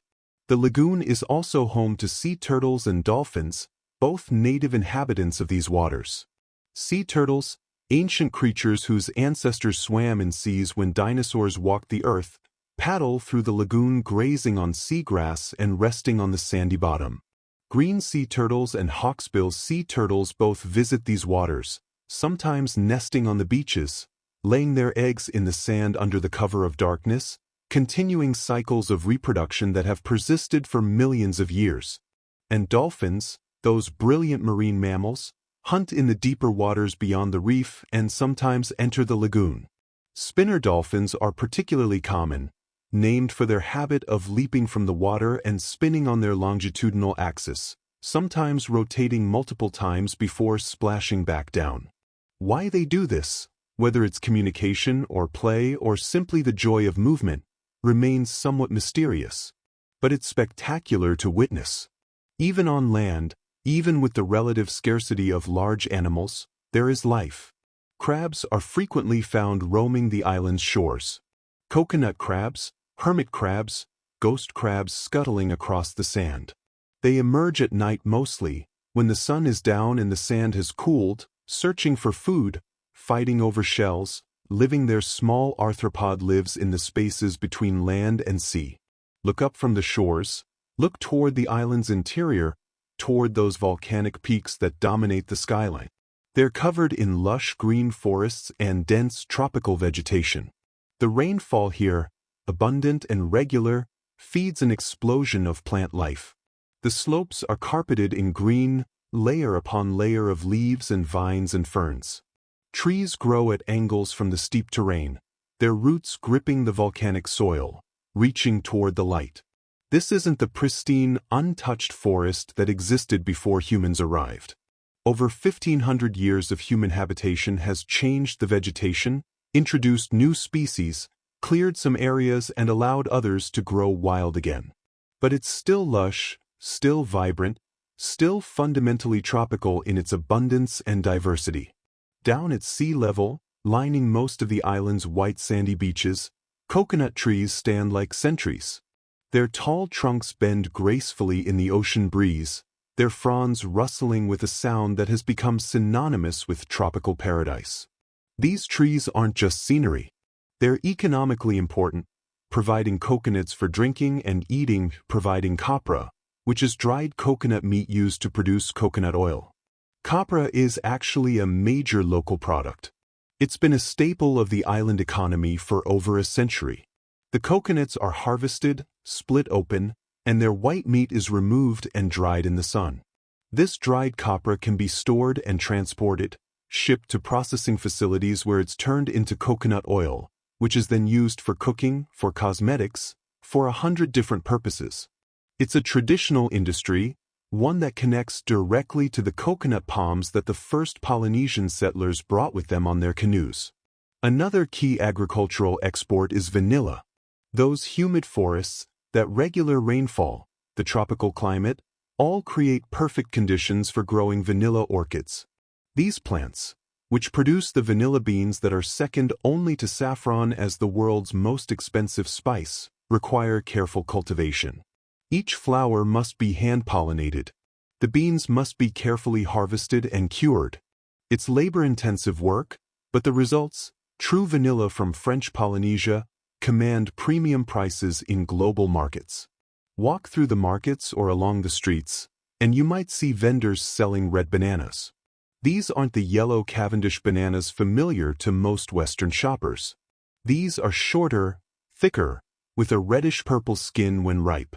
The lagoon is also home to sea turtles and dolphins, both native inhabitants of these waters. Sea turtles, ancient creatures whose ancestors swam in seas when dinosaurs walked the earth, paddle through the lagoon grazing on seagrass and resting on the sandy bottom. Green sea turtles and hawksbill sea turtles both visit these waters, sometimes nesting on the beaches, laying their eggs in the sand under the cover of darkness, continuing cycles of reproduction that have persisted for millions of years. And dolphins, those brilliant marine mammals, hunt in the deeper waters beyond the reef and sometimes enter the lagoon. Spinner dolphins are particularly common, named for their habit of leaping from the water and spinning on their longitudinal axis, sometimes rotating multiple times before splashing back down. Why they do this, whether it's communication or play or simply the joy of movement, remains somewhat mysterious. But it's spectacular to witness. Even on land, even with the relative scarcity of large animals, there is life. Crabs are frequently found roaming the island's shores. Coconut crabs, hermit crabs, ghost crabs scuttling across the sand. They emerge at night mostly, when the sun is down and the sand has cooled, searching for food, fighting over shells, living their small arthropod lives in the spaces between land and sea. Look up from the shores, look toward the island's interior, toward those volcanic peaks that dominate the skyline. They're covered in lush green forests and dense tropical vegetation. The rainfall here, abundant and regular, feeds an explosion of plant life. The slopes are carpeted in green, layer upon layer of leaves and vines and ferns. Trees grow at angles from the steep terrain, their roots gripping the volcanic soil, reaching toward the light. This isn't the pristine, untouched forest that existed before humans arrived. Over 1,500 years of human habitation has changed the vegetation, introduced new species, cleared some areas and allowed others to grow wild again. But it's still lush, still vibrant, still fundamentally tropical in its abundance and diversity. Down at sea level, lining most of the island's white sandy beaches, coconut trees stand like sentries. Their tall trunks bend gracefully in the ocean breeze, their fronds rustling with a sound that has become synonymous with tropical paradise. These trees aren't just scenery. They're economically important, providing coconuts for drinking and eating, providing copra, which is dried coconut meat used to produce coconut oil. Copra is actually a major local product. It's been a staple of the island economy for over a century. The coconuts are harvested, split open, and their white meat is removed and dried in the sun. This dried copra can be stored and transported, shipped to processing facilities where it's turned into coconut oil, which is then used for cooking, for cosmetics, for 100 different purposes. It's a traditional industry, one that connects directly to the coconut palms that the first Polynesian settlers brought with them on their canoes. Another key agricultural export is vanilla. Those humid forests, that regular rainfall, the tropical climate, all create perfect conditions for growing vanilla orchids. These plants, which produce the vanilla beans that are second only to saffron as the world's most expensive spice, require careful cultivation. Each flower must be hand-pollinated. The beans must be carefully harvested and cured. It's labor-intensive work, but the results, true vanilla from French Polynesia, command premium prices in global markets. Walk through the markets or along the streets, and you might see vendors selling red bananas. These aren't the yellow Cavendish bananas familiar to most Western shoppers. These are shorter, thicker, with a reddish-purple skin when ripe.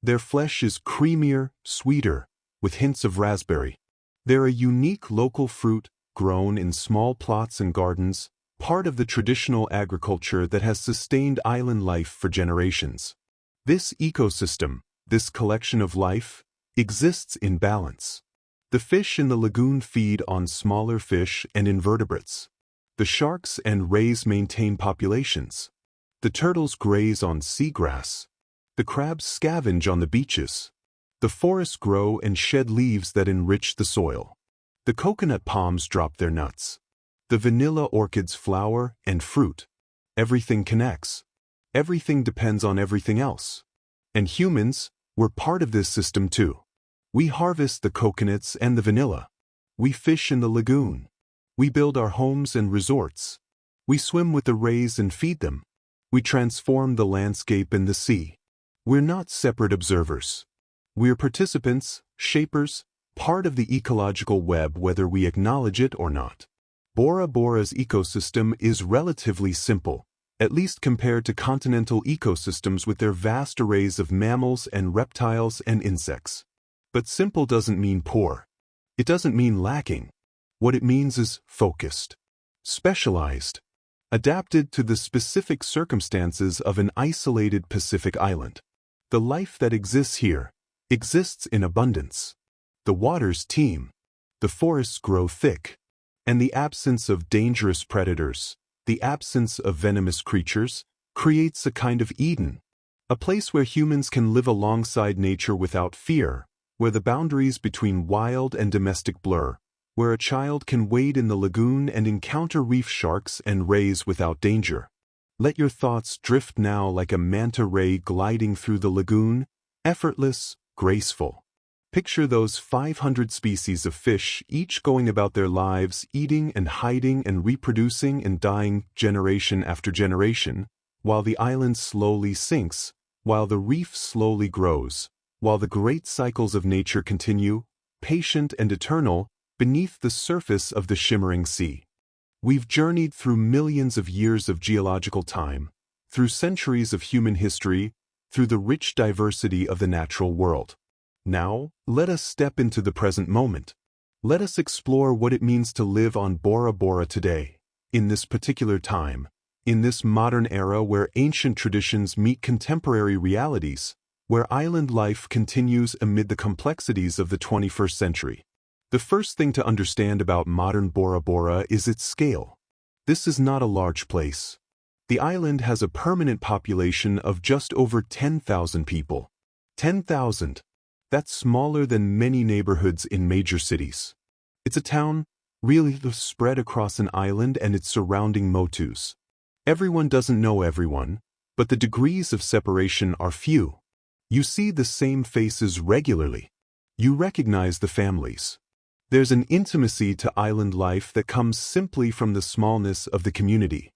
Their flesh is creamier, sweeter, with hints of raspberry. They're a unique local fruit, grown in small plots and gardens, part of the traditional agriculture that has sustained island life for generations. This ecosystem, this collection of life, exists in balance. The fish in the lagoon feed on smaller fish and invertebrates. The sharks and rays maintain populations. The turtles graze on seagrass. The crabs scavenge on the beaches. The forests grow and shed leaves that enrich the soil. The coconut palms drop their nuts. The vanilla orchids flower and fruit. Everything connects. Everything depends on everything else. And humans, we're part of this system too. We harvest the coconuts and the vanilla. We fish in the lagoon. We build our homes and resorts. We swim with the rays and feed them. We transform the landscape and the sea. We're not separate observers. We're participants, shapers, part of the ecological web whether we acknowledge it or not. Bora Bora's ecosystem is relatively simple, at least compared to continental ecosystems with their vast arrays of mammals and reptiles and insects. But simple doesn't mean poor. It doesn't mean lacking. What it means is focused, specialized, adapted to the specific circumstances of an isolated Pacific island. The life that exists here exists in abundance. The waters teem, the forests grow thick, and the absence of dangerous predators, the absence of venomous creatures, creates a kind of Eden, a place where humans can live alongside nature without fear, where the boundaries between wild and domestic blur, where a child can wade in the lagoon and encounter reef sharks and rays without danger. Let your thoughts drift now like a manta ray gliding through the lagoon, effortless, graceful. Picture those 500 species of fish, each going about their lives, eating and hiding and reproducing and dying generation after generation, while the island slowly sinks, while the reef slowly grows, while the great cycles of nature continue, patient and eternal, beneath the surface of the shimmering sea. We've journeyed through millions of years of geological time, through centuries of human history, through the rich diversity of the natural world. Now, let us step into the present moment. Let us explore what it means to live on Bora Bora today, in this particular time, in this modern era where ancient traditions meet contemporary realities, where island life continues amid the complexities of the 21st century. The first thing to understand about modern Bora Bora is its scale. This is not a large place. The island has a permanent population of just over 10,000 people. 10,000. That's smaller than many neighborhoods in major cities. It's a town, really spread across an island and its surrounding motus. Everyone doesn't know everyone, but the degrees of separation are few. You see the same faces regularly. You recognize the families. There's an intimacy to island life that comes simply from the smallness of the community.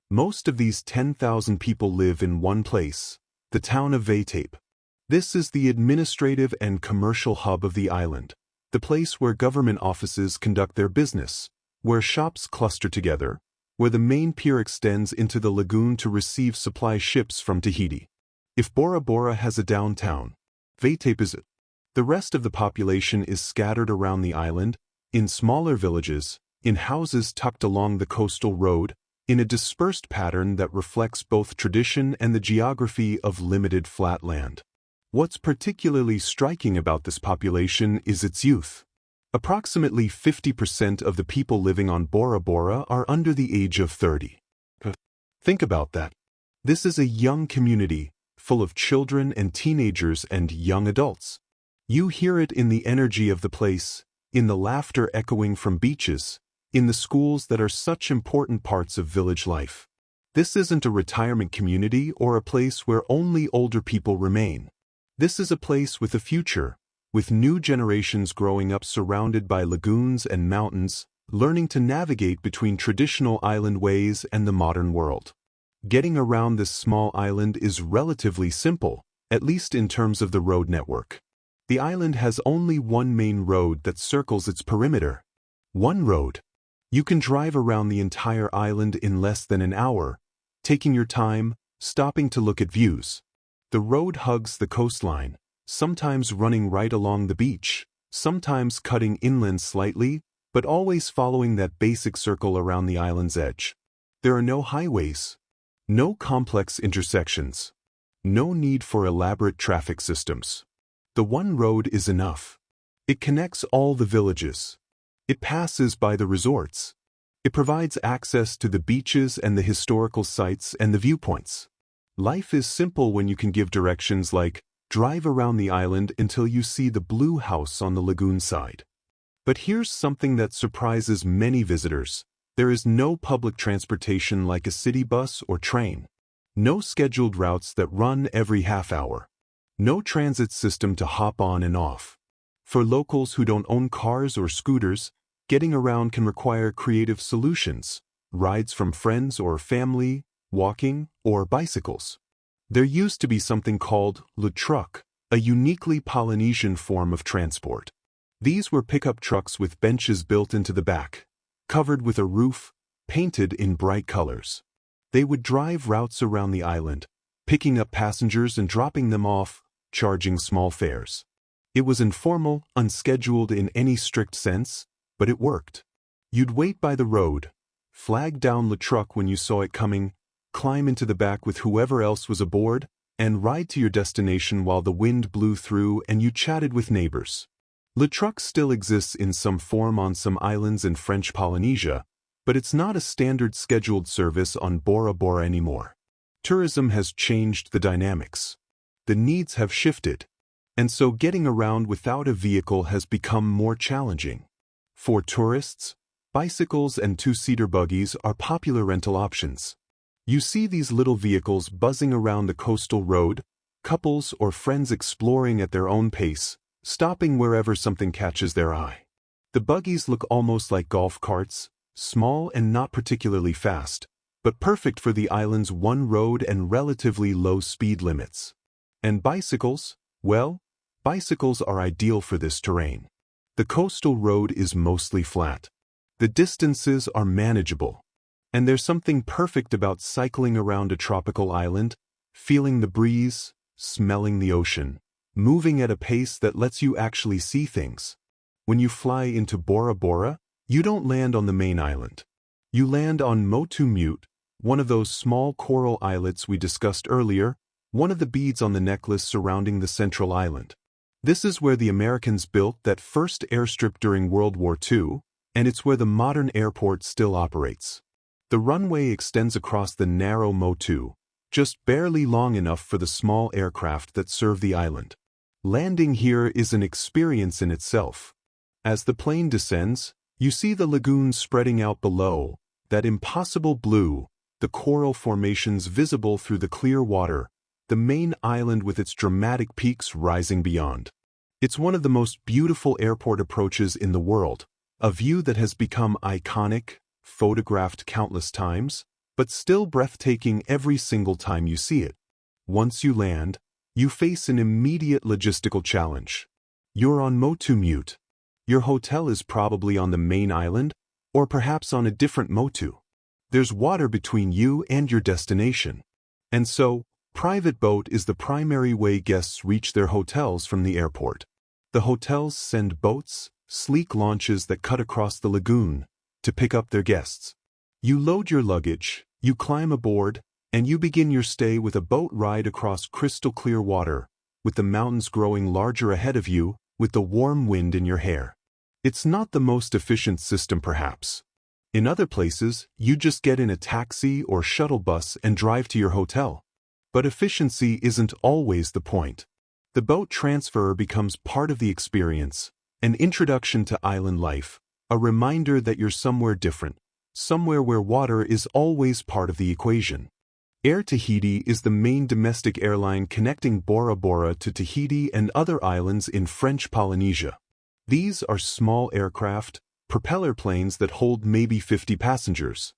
Most of these 10,000 people live in one place, the town of Breathtaking. This is the administrative and commercial hub of the island, the place where government offices conduct their business, where shops cluster together, where the main pier extends into the lagoon to receive supply ships from Tahiti. If Bora Bora has a downtown, Breathtaking is it. The rest of the population is scattered around the island, in smaller villages, in houses tucked along the coastal road, in a dispersed pattern that reflects both tradition and the geography of limited flat land. What's particularly striking about this population is its youth. Approximately 50% of the people living on Bora Bora are under the age of 30. Think about that. This is a young community, full of children and teenagers and young adults. You hear it in the energy of the place, in the laughter echoing from beaches, in the schools that are such important parts of village life. This isn't a retirement community or a place where only older people remain. This is a place with a future, with new generations growing up surrounded by lagoons and mountains, learning to navigate between traditional island ways and the modern world. Getting around this small island is relatively simple, at least in terms of the road network. The island has only one main road that circles its perimeter. One road. You can drive around the entire island in less than an hour, taking your time, stopping to look at views. The road hugs the coastline, sometimes running right along the beach, sometimes cutting inland slightly, but always following that basic circle around the island's edge. There are no highways, no complex intersections, no need for elaborate traffic systems. The one road is enough. It connects all the villages. It passes by the resorts. It provides access to the beaches and the historical sites and the viewpoints. Life is simple when you can give directions like, drive around the island until you see the blue house on the lagoon side. But here's something that surprises many visitors. There is no public transportation like a city bus or train. No scheduled routes that run every half hour. No transit system to hop on and off. For locals who don't own cars or scooters, getting around can require creative solutions, rides from friends or family, walking, or bicycles. There used to be something called le truck, a uniquely Polynesian form of transport. These were pickup trucks with benches built into the back, covered with a roof, painted in bright colors. They would drive routes around the island, picking up passengers and dropping them off, charging small fares. It was informal, unscheduled in any strict sense, but it worked. You'd wait by the road, flag down the truck when you saw it coming, climb into the back with whoever else was aboard, and ride to your destination while the wind blew through and you chatted with neighbors. Le truck still exists in some form on some islands in French Polynesia, but it's not a standard scheduled service on Bora Bora anymore. Tourism has changed the dynamics. The needs have shifted, and so getting around without a vehicle has become more challenging. For tourists, bicycles and two-seater buggies are popular rental options. You see these little vehicles buzzing around the coastal road, couples or friends exploring at their own pace, stopping wherever something catches their eye. The buggies look almost like golf carts, small and not particularly fast, but perfect for the island's one road and relatively low speed limits. And bicycles? Well, bicycles are ideal for this terrain. The coastal road is mostly flat. The distances are manageable. And there's something perfect about cycling around a tropical island, feeling the breeze, smelling the ocean, moving at a pace that lets you actually see things. When you fly into Bora Bora, you don't land on the main island. You land on Motu Mute, one of those small coral islets we discussed earlier, one of the beads on the necklace surrounding the central island. This is where the Americans built that first airstrip during World War II, and it's where the modern airport still operates. The runway extends across the narrow Motu, just barely long enough for the small aircraft that serve the island. Landing here is an experience in itself. As the plane descends, you see the lagoon spreading out below, that impossible blue, the coral formations visible through the clear water, the main island with its dramatic peaks rising beyond. It's one of the most beautiful airport approaches in the world, a view that has become iconic, photographed countless times, but still breathtaking every single time you see it. Once you land, you face an immediate logistical challenge. You're on Motu Mute. Your hotel is probably on the main island, or perhaps on a different Motu. There's water between you and your destination. And so, private boat is the primary way guests reach their hotels from the airport. The hotels send boats, sleek launches that cut across the lagoon, to pick up their guests. You load your luggage, you climb aboard, and you begin your stay with a boat ride across crystal clear water, with the mountains growing larger ahead of you, with the warm wind in your hair. It's not the most efficient system perhaps. In other places, you just get in a taxi or shuttle bus and drive to your hotel. But efficiency isn't always the point. The boat transfer becomes part of the experience, an introduction to island life, a reminder that you're somewhere different, somewhere where water is always part of the equation. Air Tahiti is the main domestic airline connecting Bora Bora to Tahiti and other islands in French Polynesia. These are small aircraft, propeller planes that hold maybe 50 passengers.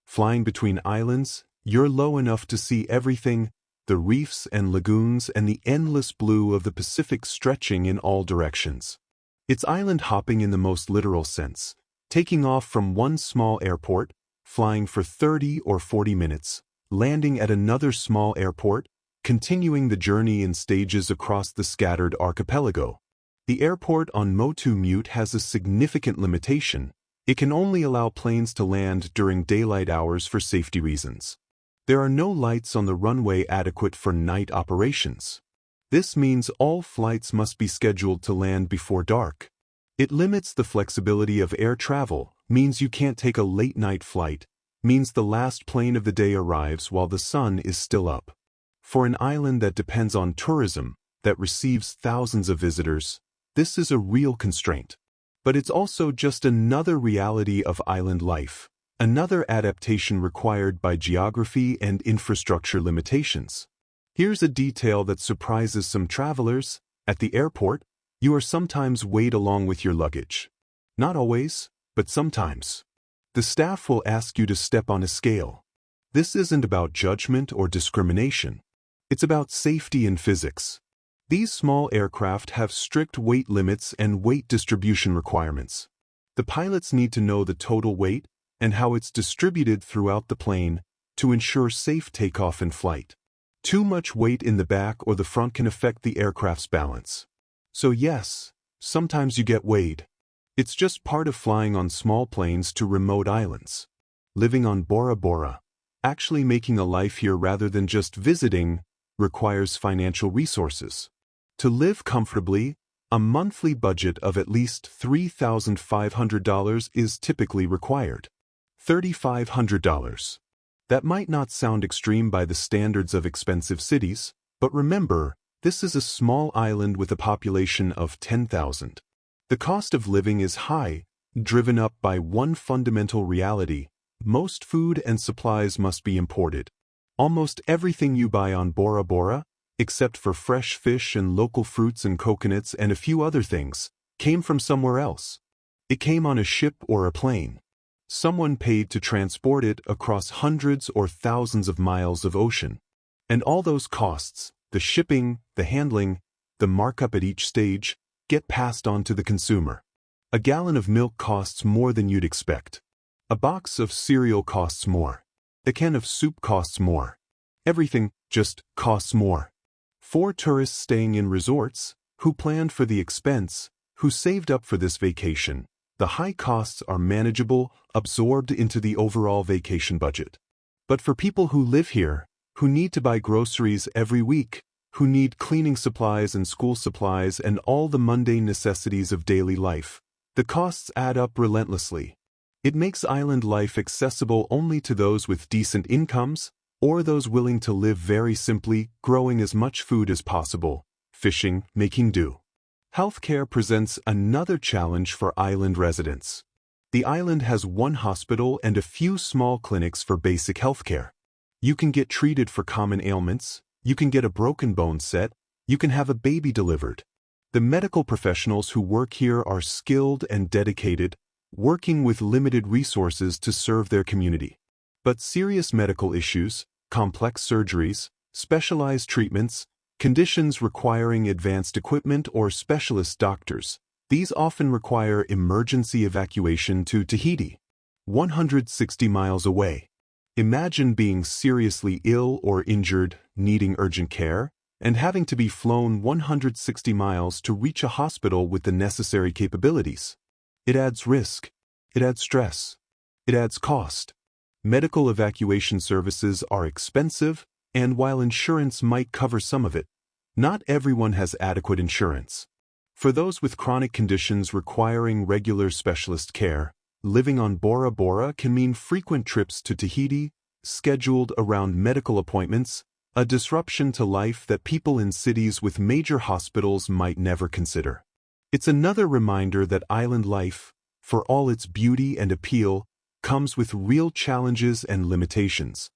Flying between islands, you're low enough to see everything, the reefs and lagoons and the endless blue of the Pacific stretching in all directions. It's island hopping in the most literal sense, taking off from one small airport, flying for 30 or 40 minutes, landing at another small airport, continuing the journey in stages across the scattered archipelago. The airport on Motu Mute has a significant limitation. It can only allow planes to land during daylight hours for safety reasons. There are no lights on the runway adequate for night operations. This means all flights must be scheduled to land before dark. It limits the flexibility of air travel, means you can't take a late-night flight, means the last plane of the day arrives while the sun is still up. For an island that depends on tourism, that receives thousands of visitors, this is a real constraint. But it's also just another reality of island life, another adaptation required by geography and infrastructure limitations. Here's a detail that surprises some travelers. At the airport, you are sometimes weighed along with your luggage. Not always, but sometimes. The staff will ask you to step on a scale. This isn't about judgment or discrimination. It's about safety and physics. These small aircraft have strict weight limits and weight distribution requirements. The pilots need to know the total weight and how it's distributed throughout the plane to ensure safe takeoff and flight. Too much weight in the back or the front can affect the aircraft's balance. So yes, sometimes you get weighed. It's just part of flying on small planes to remote islands. Living on Bora Bora, actually making a life here rather than just visiting, requires financial resources. To live comfortably, a monthly budget of at least $3,500 is typically required. $3,500. That might not sound extreme by the standards of expensive cities, but remember, this is a small island with a population of 10,000. The cost of living is high, driven up by one fundamental reality: most food and supplies must be imported. Almost everything you buy on Bora Bora, except for fresh fish and local fruits and coconuts and a few other things, came from somewhere else. It came on a ship or a plane. Someone paid to transport it across hundreds or thousands of miles of ocean. And all those costs, the shipping, the handling, the markup at each stage, get passed on to the consumer. A gallon of milk costs more than you'd expect. A box of cereal costs more. A can of soup costs more. Everything just costs more. For tourists staying in resorts, who planned for the expense, who saved up for this vacation, the high costs are manageable, absorbed into the overall vacation budget. But for people who live here, who need to buy groceries every week, who need cleaning supplies and school supplies and all the mundane necessities of daily life, the costs add up relentlessly. It makes island life accessible only to those with decent incomes, or those willing to live very simply, growing as much food as possible, fishing, making do. Healthcare presents another challenge for island residents. The island has one hospital and a few small clinics for basic healthcare. You can get treated for common ailments, you can get a broken bone set, you can have a baby delivered. The medical professionals who work here are skilled and dedicated, working with limited resources to serve their community. But serious medical issues, complex surgeries, specialized treatments, conditions requiring advanced equipment or specialist doctors, these often require emergency evacuation to Tahiti, 160 miles away. Imagine being seriously ill or injured, needing urgent care, and having to be flown 160 miles to reach a hospital with the necessary capabilities. It adds risk. It adds stress. It adds cost. Medical evacuation services are expensive, and while insurance might cover some of it, not everyone has adequate insurance. For those with chronic conditions requiring regular specialist care, living on Bora Bora can mean frequent trips to Tahiti, scheduled around medical appointments, a disruption to life that people in cities with major hospitals might never consider. It's another reminder that island life, for all its beauty and appeal, comes with real challenges and limitations.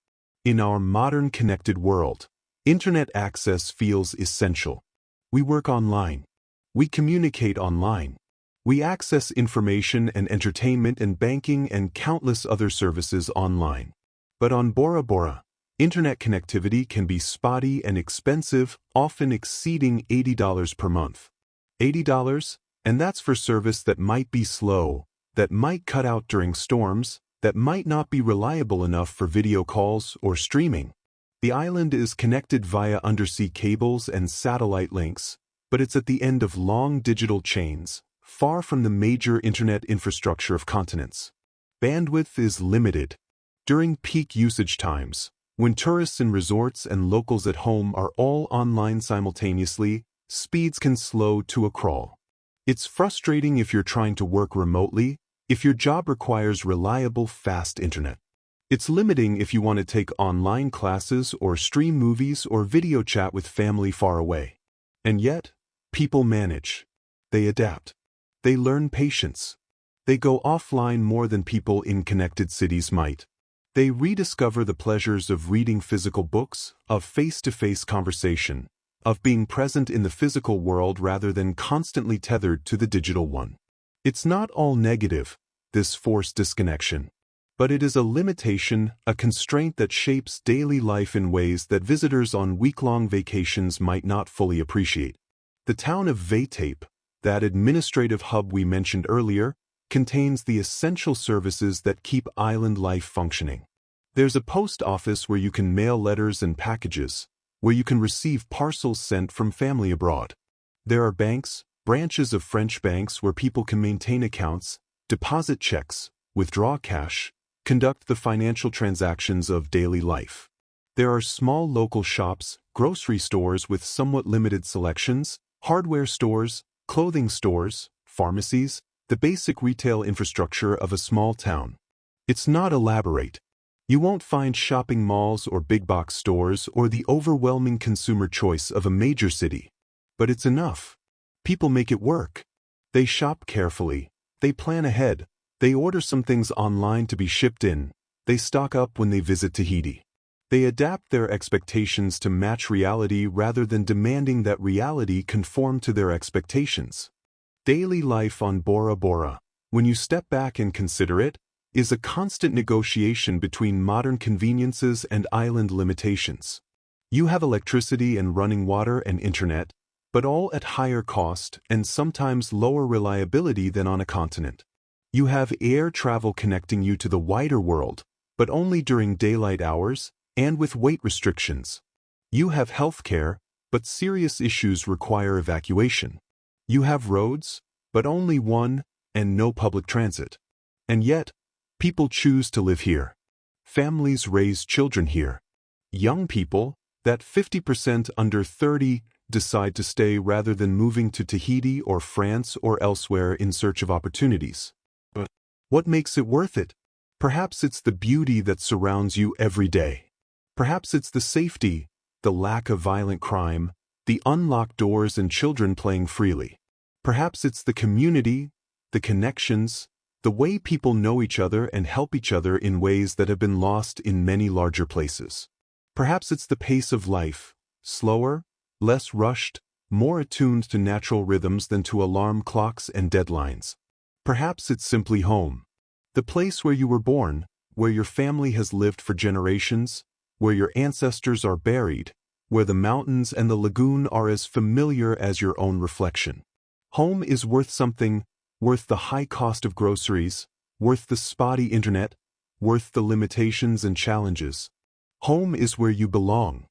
In our modern connected world, internet access feels essential. We work online. We communicate online. We access information and entertainment and banking and countless other services online. But on Bora Bora, internet connectivity can be spotty and expensive, often exceeding $80 per month. $80? And that's for service that might be slow, that might cut out during storms, that might not be reliable enough for video calls or streaming. The island is connected via undersea cables and satellite links, but it's at the end of long digital chains, far from the major internet infrastructure of continents. Bandwidth is limited. During peak usage times, when tourists in resorts and locals at home are all online simultaneously, speeds can slow to a crawl. It's frustrating if you're trying to work remotely, if your job requires reliable, fast internet. It's limiting if you want to take online classes or stream movies or video chat with family far away. And yet, people manage. They adapt. They learn patience. They go offline more than people in connected cities might. They rediscover the pleasures of reading physical books, of face-to-face conversation, of being present in the physical world rather than constantly tethered to the digital one. It's not all negative, this forced disconnection. But it is a limitation, a constraint that shapes daily life in ways that visitors on week-long vacations might not fully appreciate. The town of Vaitape, that administrative hub we mentioned earlier, contains the essential services that keep island life functioning. There's a post office where you can mail letters and packages, where you can receive parcels sent from family abroad. There are banks, branches of French banks where people can maintain accounts, deposit checks, withdraw cash, conduct the financial transactions of daily life. There are small local shops, grocery stores with somewhat limited selections, hardware stores, clothing stores, pharmacies, the basic retail infrastructure of a small town. It's not elaborate. You won't find shopping malls or big-box stores or the overwhelming consumer choice of a major city. But it's enough. People make it work. They shop carefully. They plan ahead. They order some things online to be shipped in. They stock up when they visit Tahiti. They adapt their expectations to match reality rather than demanding that reality conform to their expectations. Daily life on Bora Bora, when you step back and consider it, is a constant negotiation between modern conveniences and island limitations. You have electricity and running water and internet, but all at higher cost and sometimes lower reliability than on a continent. You have air travel connecting you to the wider world, but only during daylight hours and with weight restrictions. You have healthcare, but serious issues require evacuation. You have roads, but only one, and no public transit. And yet, people choose to live here. Families raise children here. Young people, that 50% under 30, decide to stay rather than moving to Tahiti or France or elsewhere in search of opportunities. But what makes it worth it? Perhaps it's the beauty that surrounds you every day. Perhaps it's the safety, the lack of violent crime, the unlocked doors and children playing freely. Perhaps it's the community, the connections, the way people know each other and help each other in ways that have been lost in many larger places. Perhaps it's the pace of life, slower, less rushed, more attuned to natural rhythms than to alarm clocks and deadlines. Perhaps it's simply home. The place where you were born, where your family has lived for generations, where your ancestors are buried, where the mountains and the lagoon are as familiar as your own reflection. Home is worth something, worth the high cost of groceries, worth the spotty internet, worth the limitations and challenges. Home is where you belong.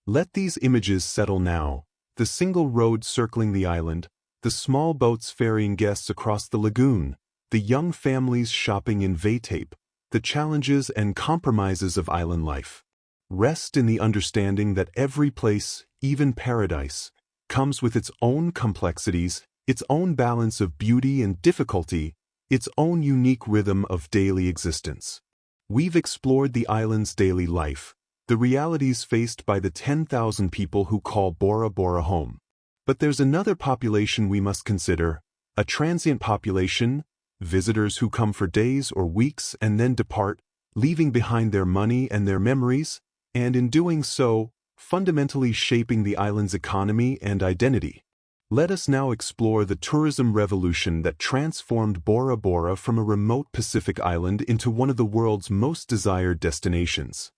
Let these images settle now, the single road circling the island, the small boats ferrying guests across the lagoon, the young families shopping in Vatape, the challenges and compromises of island life. Rest in the understanding that every place, even paradise, comes with its own complexities, its own balance of beauty and difficulty, its own unique rhythm of daily existence. We've explored the island's daily life, the realities faced by the 10,000 people who call Bora Bora home. But there's another population we must consider, a transient population, visitors who come for days or weeks and then depart, leaving behind their money and their memories, and in doing so, fundamentally shaping the island's economy and identity. Let us now explore the tourism revolution that transformed Bora Bora from a remote Pacific island into one of the world's most desired destinations.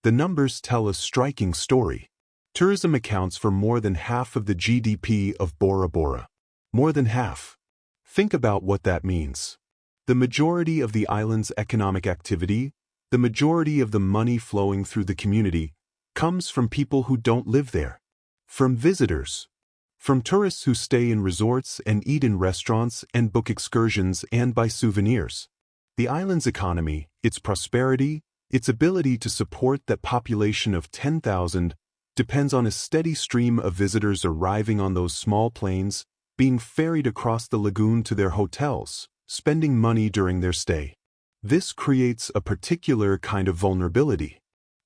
The numbers tell a striking story. Tourism accounts for more than half of the GDP of Bora Bora. More than half. Think about what that means. The majority of the island's economic activity, the majority of the money flowing through the community, comes from people who don't live there. From visitors. From tourists who stay in resorts and eat in restaurants and book excursions and buy souvenirs. The island's economy, its prosperity, its ability to support that population of 10,000, depends on a steady stream of visitors arriving on those small planes, being ferried across the lagoon to their hotels, spending money during their stay. This creates a particular kind of vulnerability.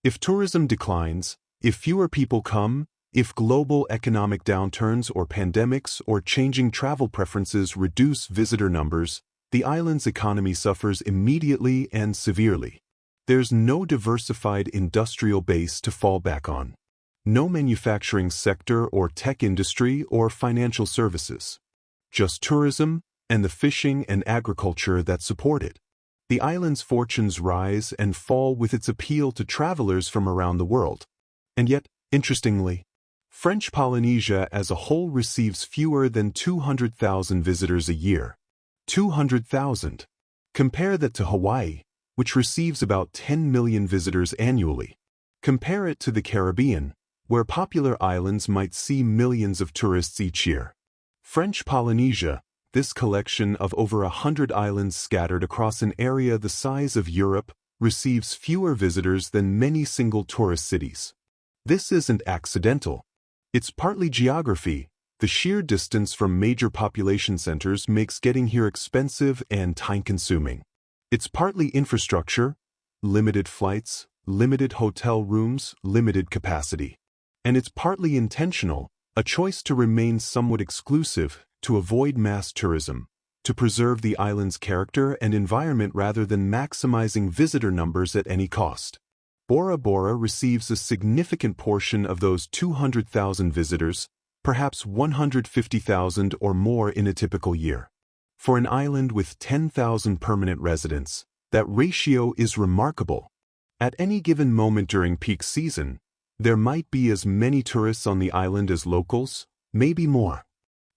If tourism declines, if fewer people come, if global economic downturns or pandemics or changing travel preferences reduce visitor numbers, the island's economy suffers immediately and severely. There's no diversified industrial base to fall back on. No manufacturing sector or tech industry or financial services. Just tourism and the fishing and agriculture that support it. The island's fortunes rise and fall with its appeal to travelers from around the world. And yet, interestingly, French Polynesia as a whole receives fewer than 200,000 visitors a year. 200,000. Compare that to Hawaii, which receives about 10 million visitors annually. Compare it to the Caribbean, where popular islands might see millions of tourists each year. French Polynesia, this collection of over 100 islands scattered across an area the size of Europe, receives fewer visitors than many single tourist cities. This isn't accidental. It's partly geography. The sheer distance from major population centers makes getting here expensive and time-consuming. It's partly infrastructure, limited flights, limited hotel rooms, limited capacity. And it's partly intentional, a choice to remain somewhat exclusive, to avoid mass tourism, to preserve the island's character and environment rather than maximizing visitor numbers at any cost. Bora Bora receives a significant portion of those 200,000 visitors, perhaps 150,000 or more in a typical year. For an island with 10,000 permanent residents, that ratio is remarkable. At any given moment during peak season, there might be as many tourists on the island as locals, maybe more.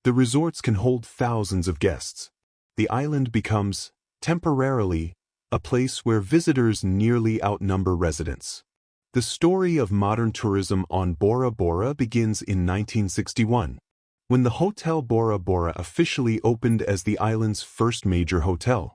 The resorts can hold thousands of guests. The island becomes, temporarily, a place where visitors nearly outnumber residents. The story of modern tourism on Bora Bora begins in 1961, when the Hotel Bora Bora officially opened as the island's first major hotel.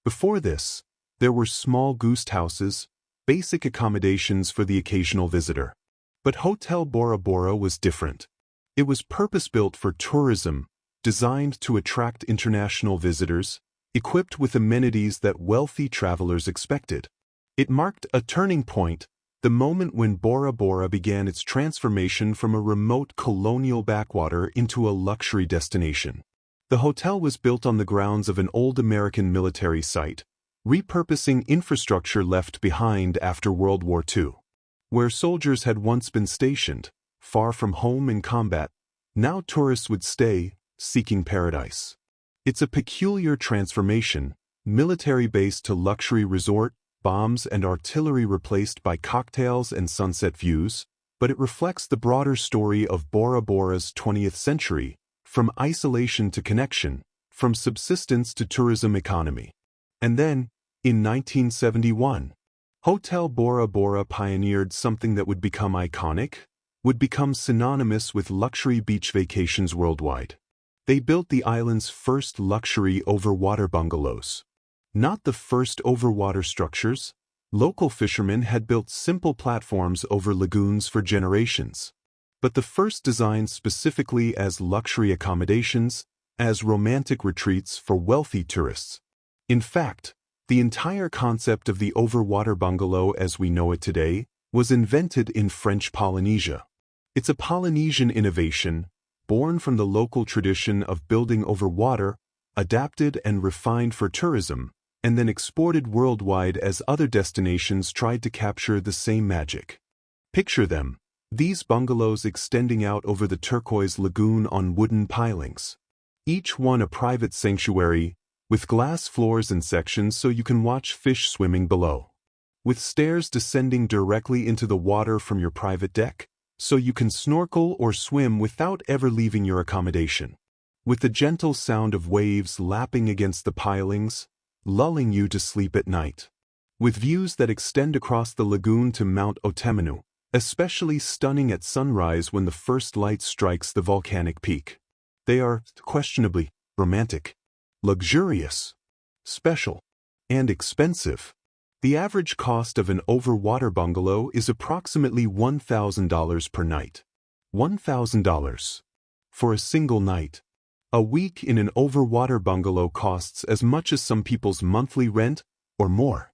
Before this, there were small guest houses, basic accommodations for the occasional visitor. But Hotel Bora Bora was different. It was purpose-built for tourism, designed to attract international visitors, equipped with amenities that wealthy travelers expected. It marked a turning point, the moment when Bora Bora began its transformation from a remote colonial backwater into a luxury destination. The hotel was built on the grounds of an old American military site, repurposing infrastructure left behind after World War II. Where soldiers had once been stationed, far from home in combat, Now tourists would stay, seeking paradise. It's a peculiar transformation, military base to luxury resort, bombs and artillery replaced by cocktails and sunset views, but it reflects the broader story of Bora Bora's 20th century, from isolation to connection, from subsistence to tourism economy. And then, in 1971, Hotel Bora Bora pioneered something that would become iconic, would become synonymous with luxury beach vacations worldwide. They built the island's first luxury overwater bungalows. Not the first overwater structures. Local fishermen had built simple platforms over lagoons for generations. But the first designed specifically as luxury accommodations, as romantic retreats for wealthy tourists. In fact, the entire concept of the overwater bungalow as we know it today was invented in French Polynesia. It's a Polynesian innovation, born from the local tradition of building over water, adapted and refined for tourism, and then exported worldwide as other destinations tried to capture the same magic. Picture them, these bungalows extending out over the turquoise lagoon on wooden pilings. Each one a private sanctuary, with glass floors and sections so you can watch fish swimming below. With stairs descending directly into the water from your private deck, so you can snorkel or swim without ever leaving your accommodation. With the gentle sound of waves lapping against the pilings, lulling you to sleep at night. With views that extend across the lagoon to Mount Otemanu, especially stunning at sunrise when the first light strikes the volcanic peak. They are, questionably, romantic, luxurious, special, and expensive. The average cost of an overwater bungalow is approximately $1,000 per night. $1,000 for a single night. A week in an overwater bungalow costs as much as some people's monthly rent, or more.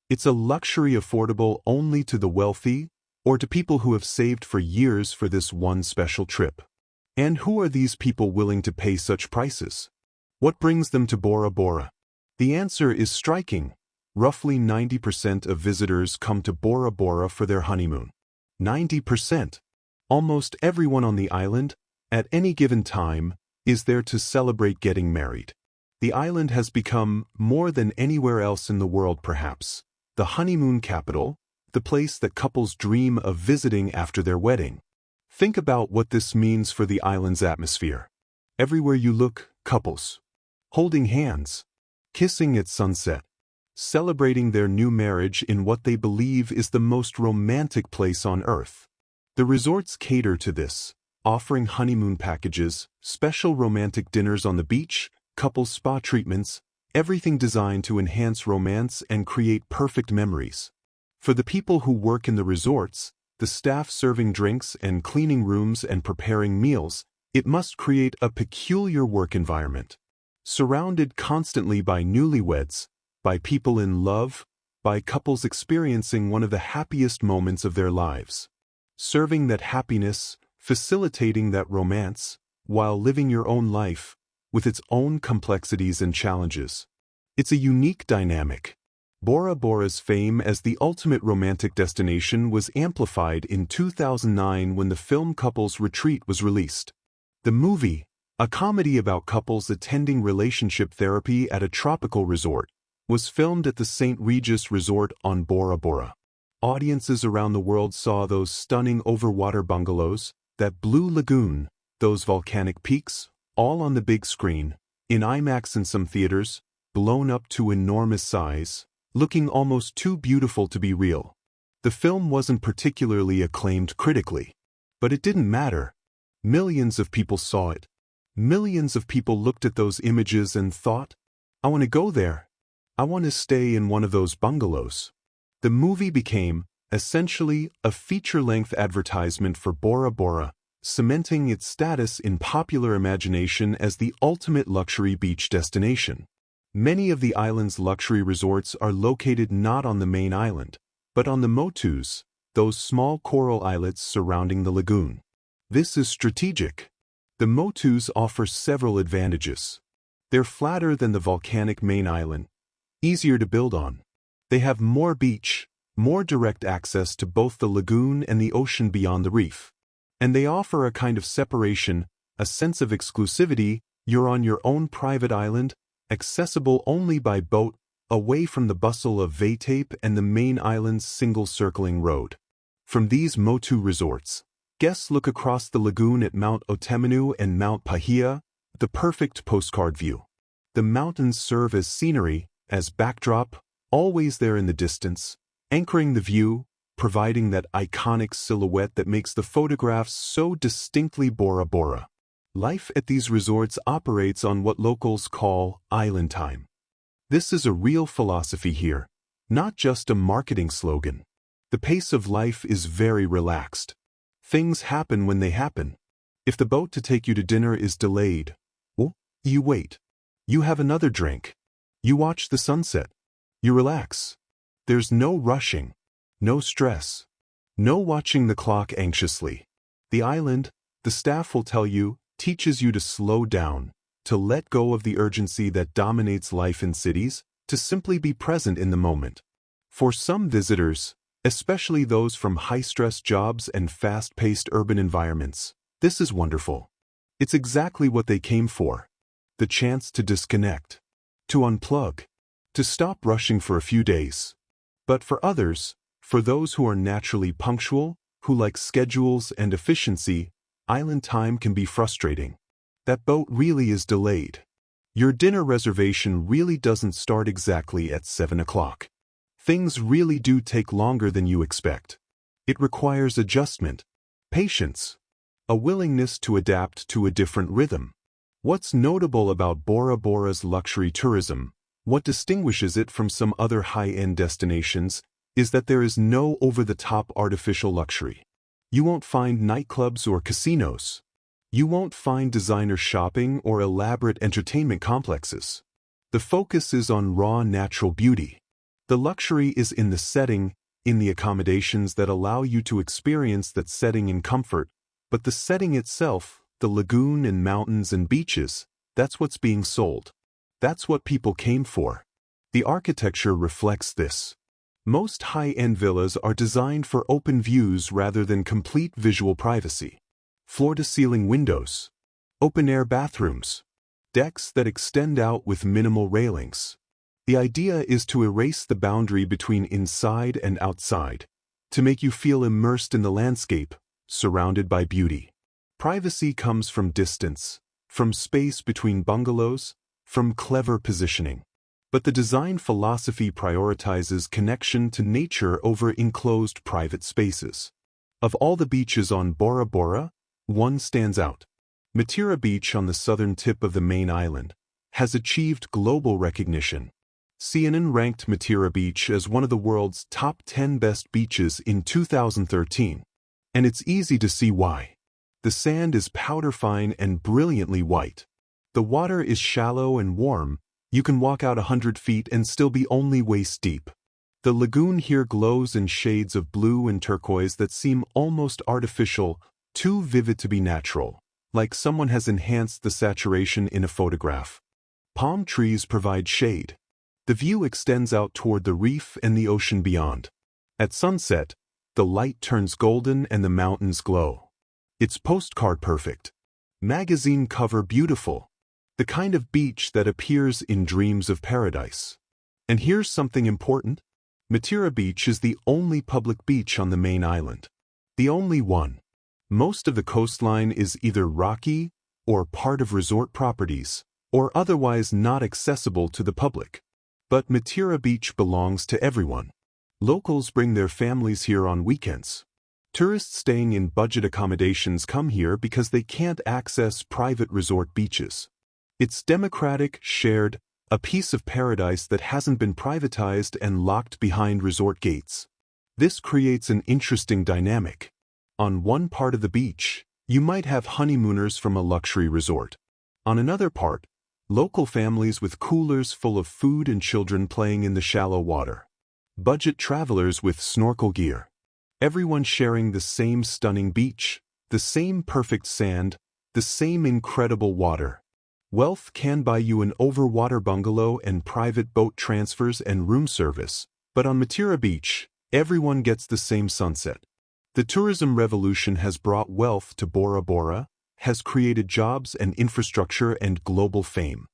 It's a luxury affordable only to the wealthy, or to people who have saved for years for this one special trip. And who are these people willing to pay such prices? What brings them to Bora Bora? The answer is striking. Roughly 90% of visitors come to Bora Bora for their honeymoon. 90%. Almost everyone on the island, at any given time, is there to celebrate getting married. The island has become, more than anywhere else in the world perhaps, the honeymoon capital, the place that couples dream of visiting after their wedding. Think about what this means for the island's atmosphere. Everywhere you look, couples. Holding hands. Kissing at sunset. Celebrating their new marriage in what they believe is the most romantic place on earth. The resorts cater to this, offering honeymoon packages, special romantic dinners on the beach, couple spa treatments, everything designed to enhance romance and create perfect memories. For the people who work in the resorts, the staff serving drinks and cleaning rooms and preparing meals, it must create a peculiar work environment. Surrounded constantly by newlyweds, by people in love, by couples experiencing one of the happiest moments of their lives. Serving that happiness, facilitating that romance, while living your own life, with its own complexities and challenges. It's a unique dynamic. Bora Bora's fame as the ultimate romantic destination was amplified in 2009 when the film Couples Retreat was released. The movie, a comedy about couples attending relationship therapy at a tropical resort, was filmed at the St. Regis Resort on Bora Bora. Audiences around the world saw those stunning overwater bungalows, that blue lagoon, those volcanic peaks, all on the big screen, in IMAX in some theaters, blown up to enormous size, looking almost too beautiful to be real. The film wasn't particularly acclaimed critically, but it didn't matter. Millions of people saw it. Millions of people looked at those images and thought, I want to go there. I want to stay in one of those bungalows. The movie became, essentially, a feature-length advertisement for Bora Bora, cementing its status in popular imagination as the ultimate luxury beach destination. Many of the island's luxury resorts are located not on the main island, but on the motus, those small coral islets surrounding the lagoon. This is strategic. The motus offer several advantages. They're flatter than the volcanic main island, easier to build on. They have more beach, more direct access to both the lagoon and the ocean beyond the reef. And they offer a kind of separation, a sense of exclusivity. You're on your own private island, accessible only by boat, away from the bustle of Vatape and the main island's single circling road. From these Motu resorts, guests look across the lagoon at Mount Otemanu and Mount Pahia, the perfect postcard view. The mountains serve as scenery, as backdrop, always there in the distance, anchoring the view, providing that iconic silhouette that makes the photographs so distinctly Bora Bora. Life at these resorts operates on what locals call island time. This is a real philosophy here, not just a marketing slogan. The pace of life is very relaxed. Things happen when they happen. If the boat to take you to dinner is delayed, well, you wait. You have another drink. You watch the sunset. You relax. There's no rushing, no stress, no watching the clock anxiously. The island, the staff will tell you, teaches you to slow down, to let go of the urgency that dominates life in cities, to simply be present in the moment. For some visitors, especially those from high-stress jobs and fast-paced urban environments, this is wonderful. It's exactly what they came for. The chance to disconnect, to unplug, to stop rushing for a few days. But for others, for those who are naturally punctual, who like schedules and efficiency, island time can be frustrating. That boat really is delayed. Your dinner reservation really doesn't start exactly at 7 o'clock. Things really do take longer than you expect. It requires adjustment, patience, a willingness to adapt to a different rhythm. What's notable about Bora Bora's luxury tourism, what distinguishes it from some other high-end destinations, is that there is no over-the-top artificial luxury. You won't find nightclubs or casinos. You won't find designer shopping or elaborate entertainment complexes. The focus is on raw natural beauty. The luxury is in the setting, in the accommodations that allow you to experience that setting in comfort, but the setting itself, the lagoon and mountains and beaches, that's what's being sold. That's what people came for. The architecture reflects this. Most high-end villas are designed for open views rather than complete visual privacy. Floor-to-ceiling windows, open-air bathrooms, decks that extend out with minimal railings. The idea is to erase the boundary between inside and outside, to make you feel immersed in the landscape, surrounded by beauty. Privacy comes from distance, from space between bungalows, from clever positioning. But the design philosophy prioritizes connection to nature over enclosed private spaces. Of all the beaches on Bora Bora, one stands out. Matira Beach on the southern tip of the main island has achieved global recognition. CNN ranked Matira Beach as one of the world's top 10 best beaches in 2013. And it's easy to see why. The sand is powder fine and brilliantly white. The water is shallow and warm. You can walk out 100 feet and still be only waist deep. The lagoon here glows in shades of blue and turquoise that seem almost artificial, too vivid to be natural, like someone has enhanced the saturation in a photograph. Palm trees provide shade. The view extends out toward the reef and the ocean beyond. At sunset, the light turns golden and the mountains glow. It's postcard perfect. Magazine cover beautiful. The kind of beach that appears in dreams of paradise. And here's something important. Matira Beach is the only public beach on the main island. The only one. Most of the coastline is either rocky, or part of resort properties, or otherwise not accessible to the public. But Matira Beach belongs to everyone. Locals bring their families here on weekends. Tourists staying in budget accommodations come here because they can't access private resort beaches. It's democratic, shared, a piece of paradise that hasn't been privatized and locked behind resort gates. This creates an interesting dynamic. On one part of the beach, you might have honeymooners from a luxury resort. On another part, local families with coolers full of food and children playing in the shallow water. Budget travelers with snorkel gear. Everyone sharing the same stunning beach, the same perfect sand, the same incredible water. Wealth can buy you an overwater bungalow and private boat transfers and room service, but on Matira Beach, everyone gets the same sunset. The tourism revolution has brought wealth to Bora Bora, has created jobs and infrastructure and global fame.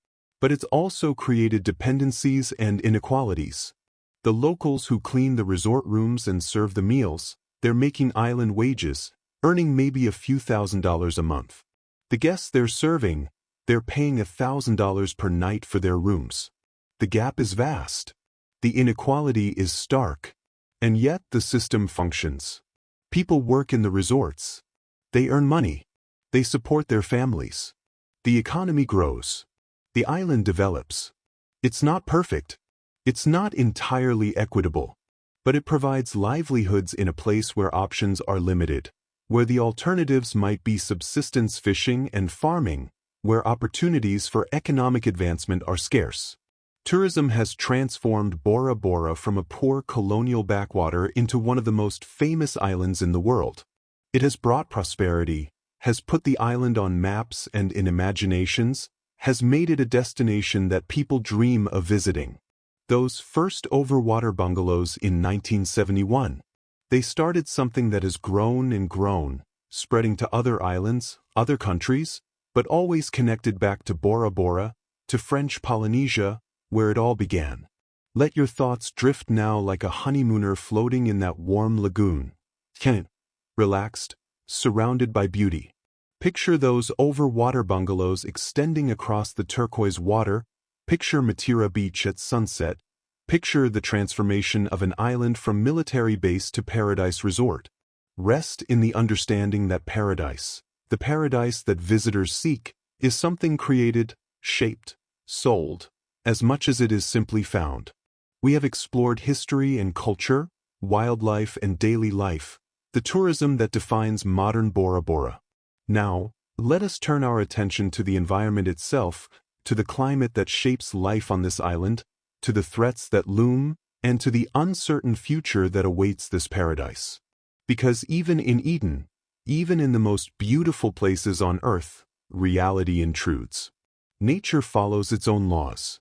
But it's also created dependencies and inequalities. The locals who clean the resort rooms and serve the meals, they're making island wages, earning maybe a few $1,000s a month. The guests they're serving, they're paying $1,000 per night for their rooms. The gap is vast. The inequality is stark. And yet the system functions. People work in the resorts. They earn money. They support their families. The economy grows. The island develops. It's not perfect. It's not entirely equitable. But it provides livelihoods in a place where options are limited, where the alternatives might be subsistence fishing and farming, where opportunities for economic advancement are scarce. Tourism has transformed Bora Bora from a poor colonial backwater into one of the most famous islands in the world. It has brought prosperity, has put the island on maps and in imaginations, has made it a destination that people dream of visiting. Those first overwater bungalows in 1971. They started something that has grown and grown, spreading to other islands, other countries, but always connected back to Bora Bora, to French Polynesia, where it all began. Let your thoughts drift now like a honeymooner floating in that warm lagoon. Relaxed, surrounded by beauty. Picture those overwater bungalows extending across the turquoise water. Picture Matira Beach at sunset. Picture the transformation of an island from military base to paradise resort. Rest in the understanding that paradise, the paradise that visitors seek, is something created, shaped, sold, as much as it is simply found. We have explored history and culture, wildlife and daily life, the tourism that defines modern Bora Bora. Now, let us turn our attention to the environment itself, to the climate that shapes life on this island, to the threats that loom, and to the uncertain future that awaits this paradise. Because even in Eden, even in the most beautiful places on earth, reality intrudes. Nature follows its own laws.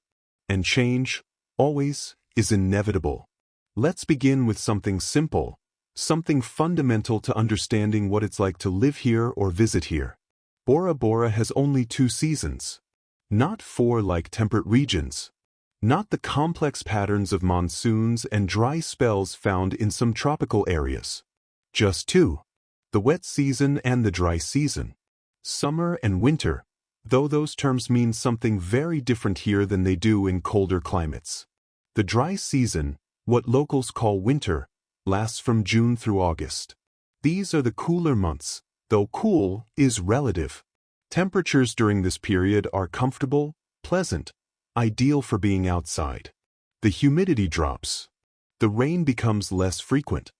And change, always, is inevitable. Let's begin with something simple, something fundamental to understanding what it's like to live here or visit here. Bora Bora has only 2 seasons. Not 4 like temperate regions. Not the complex patterns of monsoons and dry spells found in some tropical areas. Just 2. The wet season and the dry season. Summer and winter, though those terms mean something very different here than they do in colder climates. The dry season, what locals call winter, lasts from June through August. These are the cooler months, though cool is relative. Temperatures during this period are comfortable, pleasant, ideal for being outside. The humidity drops. The rain becomes less frequent.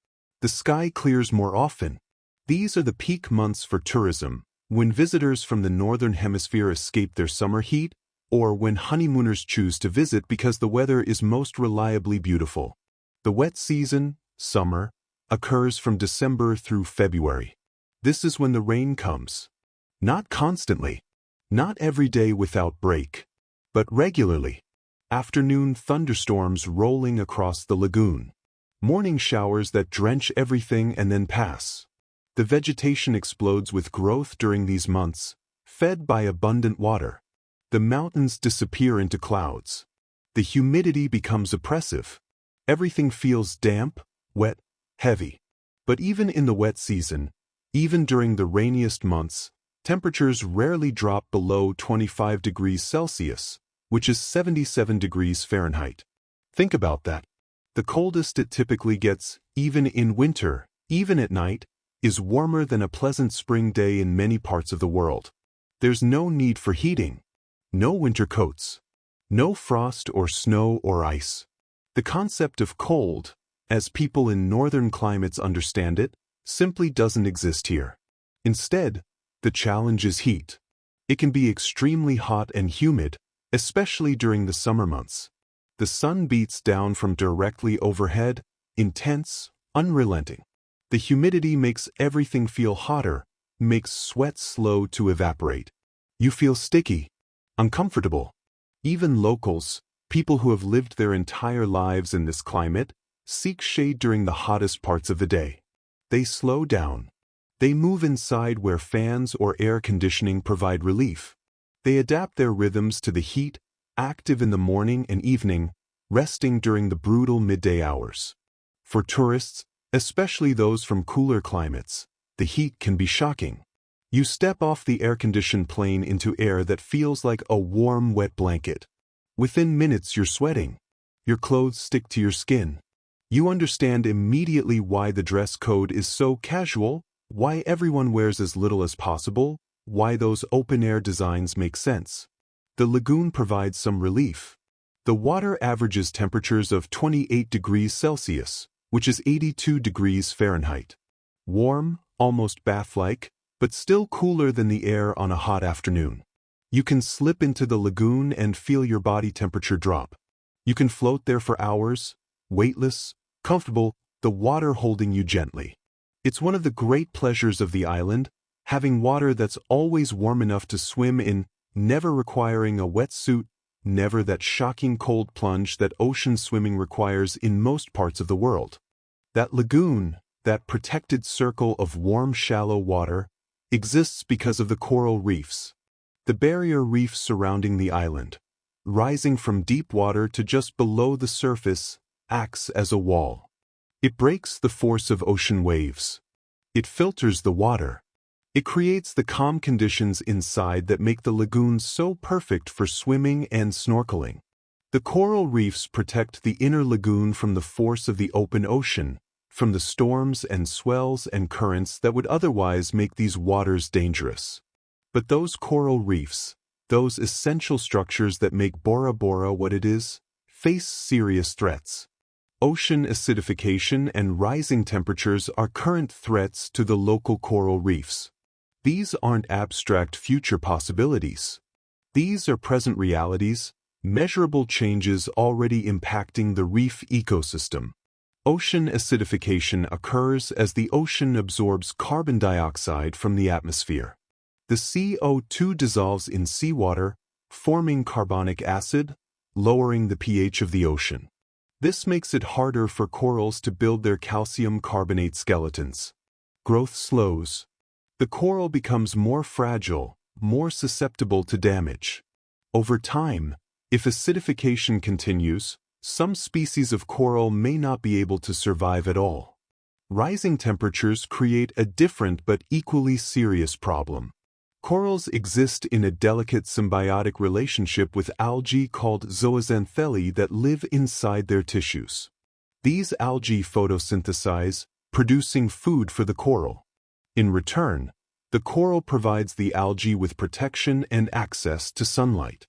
The sky clears more often. These are the peak months for tourism, when visitors from the northern hemisphere escape their summer heat, or when honeymooners choose to visit because the weather is most reliably beautiful. The wet season, summer, occurs from December through February. This is when the rain comes. Not constantly. Not every day without break. But regularly. Afternoon thunderstorms rolling across the lagoon. Morning showers that drench everything and then pass. The vegetation explodes with growth during these months, fed by abundant water. The mountains disappear into clouds. The humidity becomes oppressive. Everything feels damp, wet, heavy. But even in the wet season, even during the rainiest months, temperatures rarely drop below 25 degrees Celsius, which is 77 degrees Fahrenheit. Think about that. The coldest it typically gets, even in winter, even at night, is warmer than a pleasant spring day in many parts of the world. There's no need for heating. No winter coats. No frost or snow or ice. The concept of cold, as people in northern climates understand it, simply doesn't exist here. Instead, the challenge is heat. It can be extremely hot and humid, especially during the summer months. The sun beats down from directly overhead, intense, unrelenting. The humidity makes everything feel hotter, makes sweat slow to evaporate. You feel sticky, uncomfortable. Even locals, people who have lived their entire lives in this climate, seek shade during the hottest parts of the day. They slow down. They move inside where fans or air conditioning provide relief. They adapt their rhythms to the heat, active in the morning and evening, resting during the brutal midday hours. For tourists, especially those from cooler climates, the heat can be shocking. You step off the air-conditioned plane into air that feels like a warm, wet blanket. Within minutes you're sweating. Your clothes stick to your skin. You understand immediately why the dress code is so casual, why everyone wears as little as possible, why those open-air designs make sense. The lagoon provides some relief. The water averages temperatures of 28 degrees Celsius, which is 82 degrees Fahrenheit. Warm, almost bath-like, but still cooler than the air on a hot afternoon. You can slip into the lagoon and feel your body temperature drop. You can float there for hours, weightless, comfortable, the water holding you gently. It's one of the great pleasures of the island, having water that's always warm enough to swim in, never requiring a wetsuit, never that shocking cold plunge that ocean swimming requires in most parts of the world. That lagoon, that protected circle of warm, shallow water, exists because of the coral reefs. The barrier reef surrounding the island, rising from deep water to just below the surface, acts as a wall. It breaks the force of ocean waves. It filters the water. It creates the calm conditions inside that make the lagoon so perfect for swimming and snorkeling. The coral reefs protect the inner lagoon from the force of the open ocean, from the storms and swells and currents that would otherwise make these waters dangerous. But those coral reefs, those essential structures that make Bora Bora what it is, face serious threats. Ocean acidification and rising temperatures are current threats to the local coral reefs. These aren't abstract future possibilities. These are present realities, measurable changes already impacting the reef ecosystem. Ocean acidification occurs as the ocean absorbs carbon dioxide from the atmosphere. The CO2 dissolves in seawater, forming carbonic acid, lowering the pH of the ocean. This makes it harder for corals to build their calcium carbonate skeletons. Growth slows. The coral becomes more fragile, more susceptible to damage. Over time, if acidification continues, some species of coral may not be able to survive at all. Rising temperatures create a different but equally serious problem. Corals exist in a delicate symbiotic relationship with algae called zooxanthellae that live inside their tissues. These algae photosynthesize, producing food for the coral. In return, the coral provides the algae with protection and access to sunlight.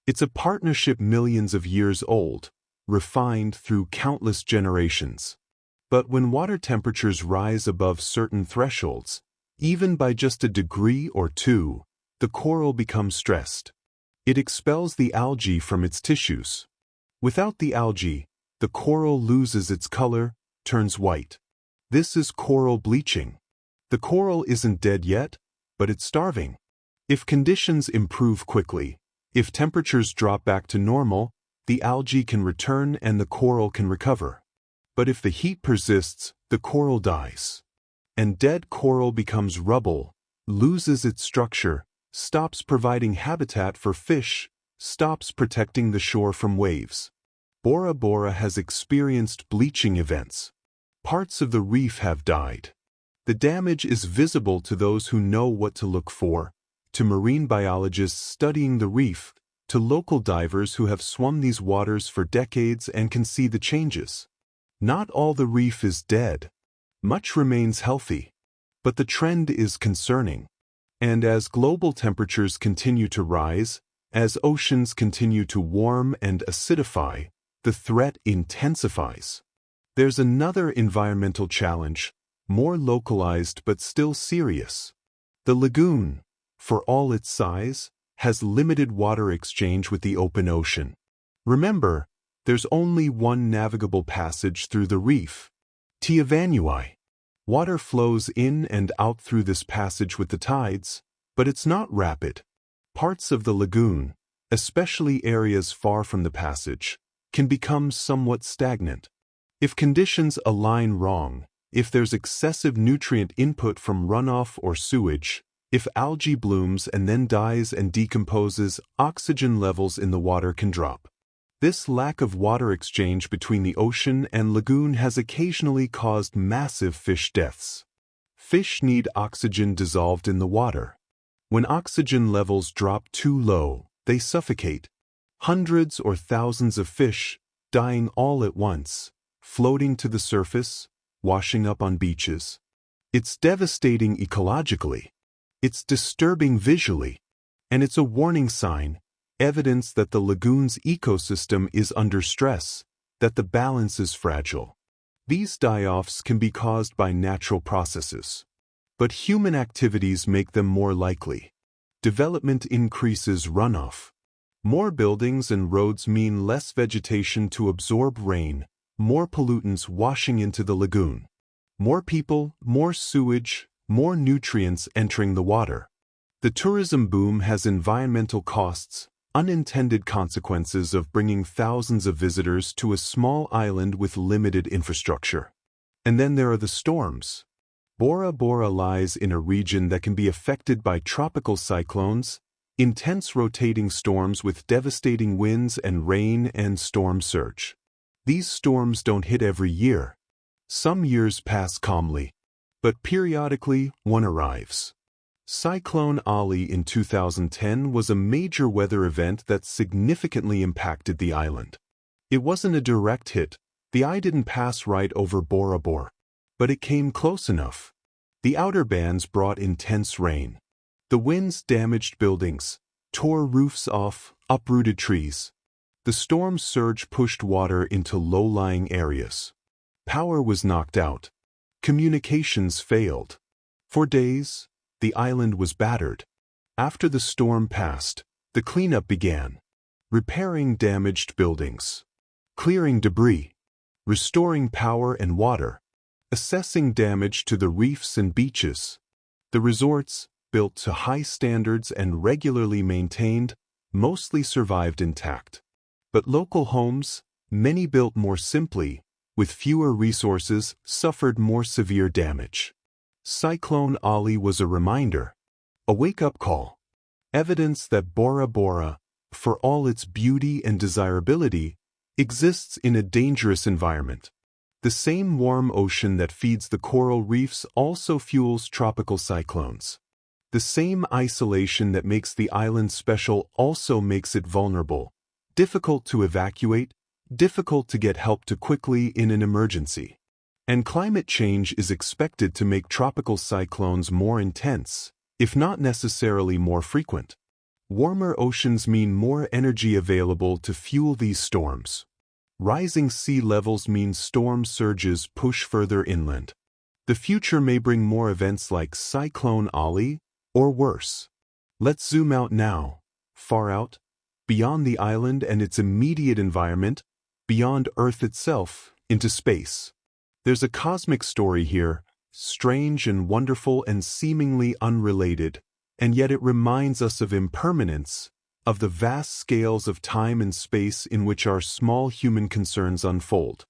It's a partnership millions of years old, refined through countless generations. But when water temperatures rise above certain thresholds, even by just a degree or two, the coral becomes stressed. It expels the algae from its tissues. Without the algae, the coral loses its color, turns white. This is coral bleaching. The coral isn't dead yet, but it's starving. If conditions improve quickly, if temperatures drop back to normal, the algae can return and the coral can recover. But if the heat persists, the coral dies. And dead coral becomes rubble, loses its structure, stops providing habitat for fish, stops protecting the shore from waves. Bora Bora has experienced bleaching events. Parts of the reef have died. The damage is visible to those who know what to look for, to marine biologists studying the reef, to local divers who have swum these waters for decades and can see the changes. Not all the reef is dead. Much remains healthy. But the trend is concerning. And as global temperatures continue to rise, as oceans continue to warm and acidify, the threat intensifies. There's another environmental challenge, more localized but still serious. The lagoon, for all its size, has limited water exchange with the open ocean. Remember, there's only one navigable passage through the reef, Tiavanui. Water flows in and out through this passage with the tides, but it's not rapid. Parts of the lagoon, especially areas far from the passage, can become somewhat stagnant. If conditions align wrong, If there's excessive nutrient input from runoff or sewage, if algae blooms and then dies and decomposes, oxygen levels in the water can drop. This lack of water exchange between the ocean and lagoon has occasionally caused massive fish deaths. Fish need oxygen dissolved in the water. When oxygen levels drop too low, they suffocate. Hundreds or thousands of fish, dying all at once, floating to the surface, washing up on beaches. It's devastating ecologically. It's disturbing visually. And it's a warning sign, evidence that the lagoon's ecosystem is under stress, that the balance is fragile. These die-offs can be caused by natural processes. But human activities make them more likely. Development increases runoff. More buildings and roads mean less vegetation to absorb rain, more pollutants washing into the lagoon. More people, more sewage, more nutrients entering the water. The tourism boom has environmental costs, unintended consequences of bringing thousands of visitors to a small island with limited infrastructure. And then there are the storms. Bora Bora lies in a region that can be affected by tropical cyclones, intense rotating storms with devastating winds and rain and storm surge. These storms don't hit every year. Some years pass calmly, but periodically one arrives. Cyclone Ali in 2010 was a major weather event that significantly impacted the island. It wasn't a direct hit. The eye didn't pass right over Bora Bora, but it came close enough. The outer bands brought intense rain. The winds damaged buildings, tore roofs off, uprooted trees. The storm's surge pushed water into low-lying areas. Power was knocked out. Communications failed. For days, the island was battered. After the storm passed, the cleanup began. Repairing damaged buildings. Clearing debris. Restoring power and water. Assessing damage to the reefs and beaches. The resorts, built to high standards and regularly maintained, mostly survived intact. But local homes, many built more simply, with fewer resources, suffered more severe damage. Cyclone Ali was a reminder, a wake-up call, evidence that Bora Bora, for all its beauty and desirability, exists in a dangerous environment. The same warm ocean that feeds the coral reefs also fuels tropical cyclones. The same isolation that makes the island special also makes it vulnerable, difficult to evacuate, difficult to get help to quickly in an emergency. And climate change is expected to make tropical cyclones more intense, if not necessarily more frequent. Warmer oceans mean more energy available to fuel these storms. Rising sea levels mean storm surges push further inland. The future may bring more events like Cyclone Ali, or worse. Let's zoom out now, far out, beyond the island and its immediate environment, beyond Earth itself, into space. There's a cosmic story here, strange and wonderful and seemingly unrelated, and yet it reminds us of impermanence, of the vast scales of time and space in which our small human concerns unfold.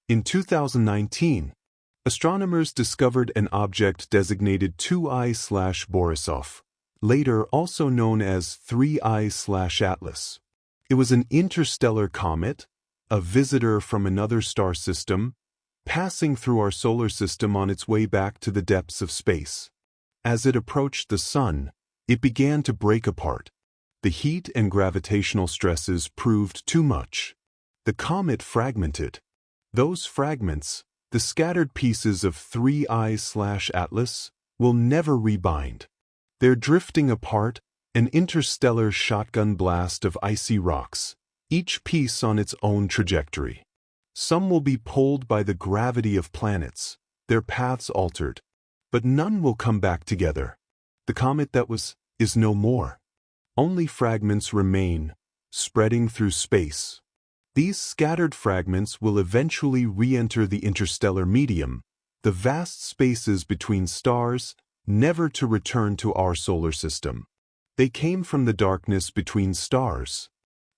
In 2019, astronomers discovered an object designated 2I/Borisov, later also known as 3I/Atlas. It was an interstellar comet, a visitor from another star system, passing through our solar system on its way back to the depths of space. As it approached the Sun, it began to break apart. The heat and gravitational stresses proved too much. The comet fragmented. Those fragments, the scattered pieces of 3I/Atlas, will never rebind. They're drifting apart, an interstellar shotgun blast of icy rocks, each piece on its own trajectory. Some will be pulled by the gravity of planets, their paths altered, but none will come back together. The comet that was, is no more. Only fragments remain, spreading through space. These scattered fragments will eventually re-enter the interstellar medium, the vast spaces between stars, never to return to our solar system. They came from the darkness between stars.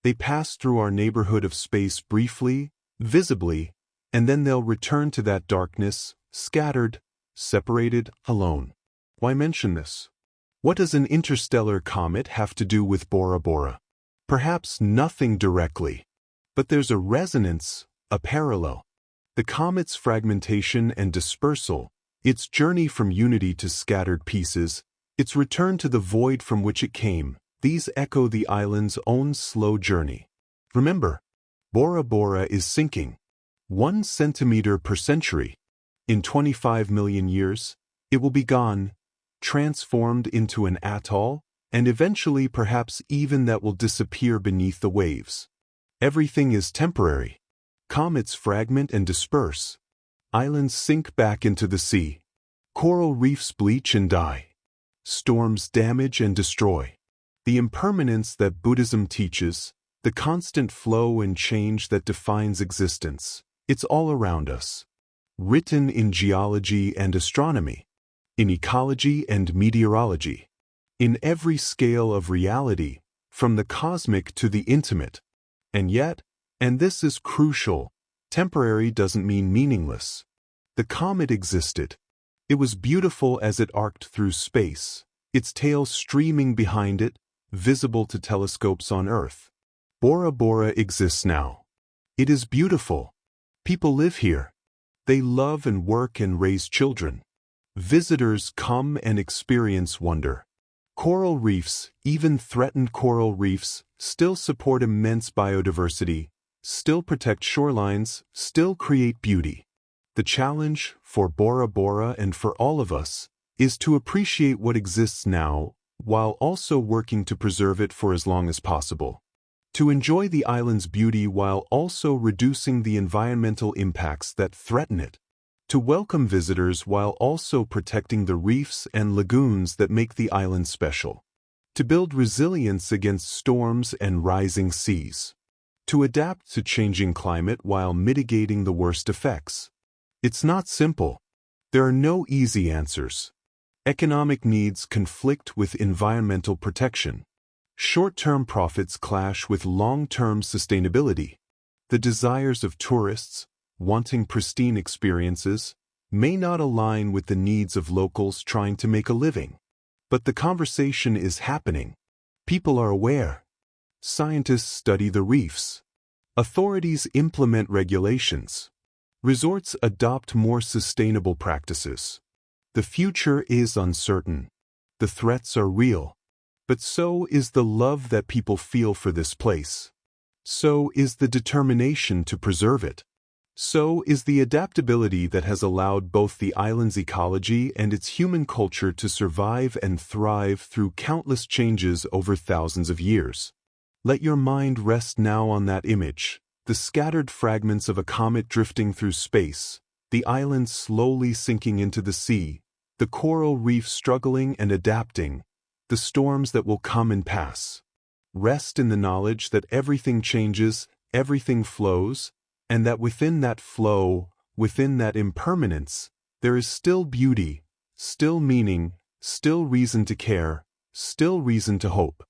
They passed through our neighborhood of space briefly, visibly, and then they'll return to that darkness, scattered, separated, alone. Why mention this? What does an interstellar comet have to do with Bora Bora? Perhaps nothing directly. But there's a resonance, a parallel. The comet's fragmentation and dispersal, its journey from unity to scattered pieces, its return to the void from which it came, these echo the island's own slow journey. Remember, Bora Bora is sinking. 1 centimeter per century. In 25 million years, it will be gone, transformed into an atoll, and eventually perhaps even that will disappear beneath the waves. Everything is temporary. Comets fragment and disperse. Islands sink back into the sea. Coral reefs bleach and die. Storms damage and destroy. The impermanence that Buddhism teaches, the constant flow and change that defines existence, it's all around us. Written in geology and astronomy, in ecology and meteorology, in every scale of reality, from the cosmic to the intimate. And yet, and this is crucial, temporary doesn't mean meaningless. The comet existed. It was beautiful as it arced through space, its tail streaming behind it, visible to telescopes on Earth. Bora Bora exists now. It is beautiful. People live here. They love and work and raise children. Visitors come and experience wonder. Coral reefs, even threatened coral reefs, still support immense biodiversity, still protect shorelines, still create beauty. The challenge, for Bora Bora and for all of us, is to appreciate what exists now, while also working to preserve it for as long as possible. To enjoy the island's beauty while also reducing the environmental impacts that threaten it. To welcome visitors while also protecting the reefs and lagoons that make the island special. To build resilience against storms and rising seas. To adapt to changing climate while mitigating the worst effects. It's not simple. There are no easy answers. Economic needs conflict with environmental protection. Short-term profits clash with long-term sustainability. The desires of tourists, wanting pristine experiences, may not align with the needs of locals trying to make a living. But the conversation is happening. People are aware. Scientists study the reefs. Authorities implement regulations. Resorts adopt more sustainable practices. The future is uncertain. The threats are real. But so is the love that people feel for this place. So is the determination to preserve it. So is the adaptability that has allowed both the island's ecology and its human culture to survive and thrive through countless changes over thousands of years. Let your mind rest now on that image, the scattered fragments of a comet drifting through space, the island slowly sinking into the sea, the coral reef struggling and adapting, the storms that will come and pass. Rest in the knowledge that everything changes, everything flows, and that within that flow, within that impermanence, there is still beauty, still meaning, still reason to care, still reason to hope.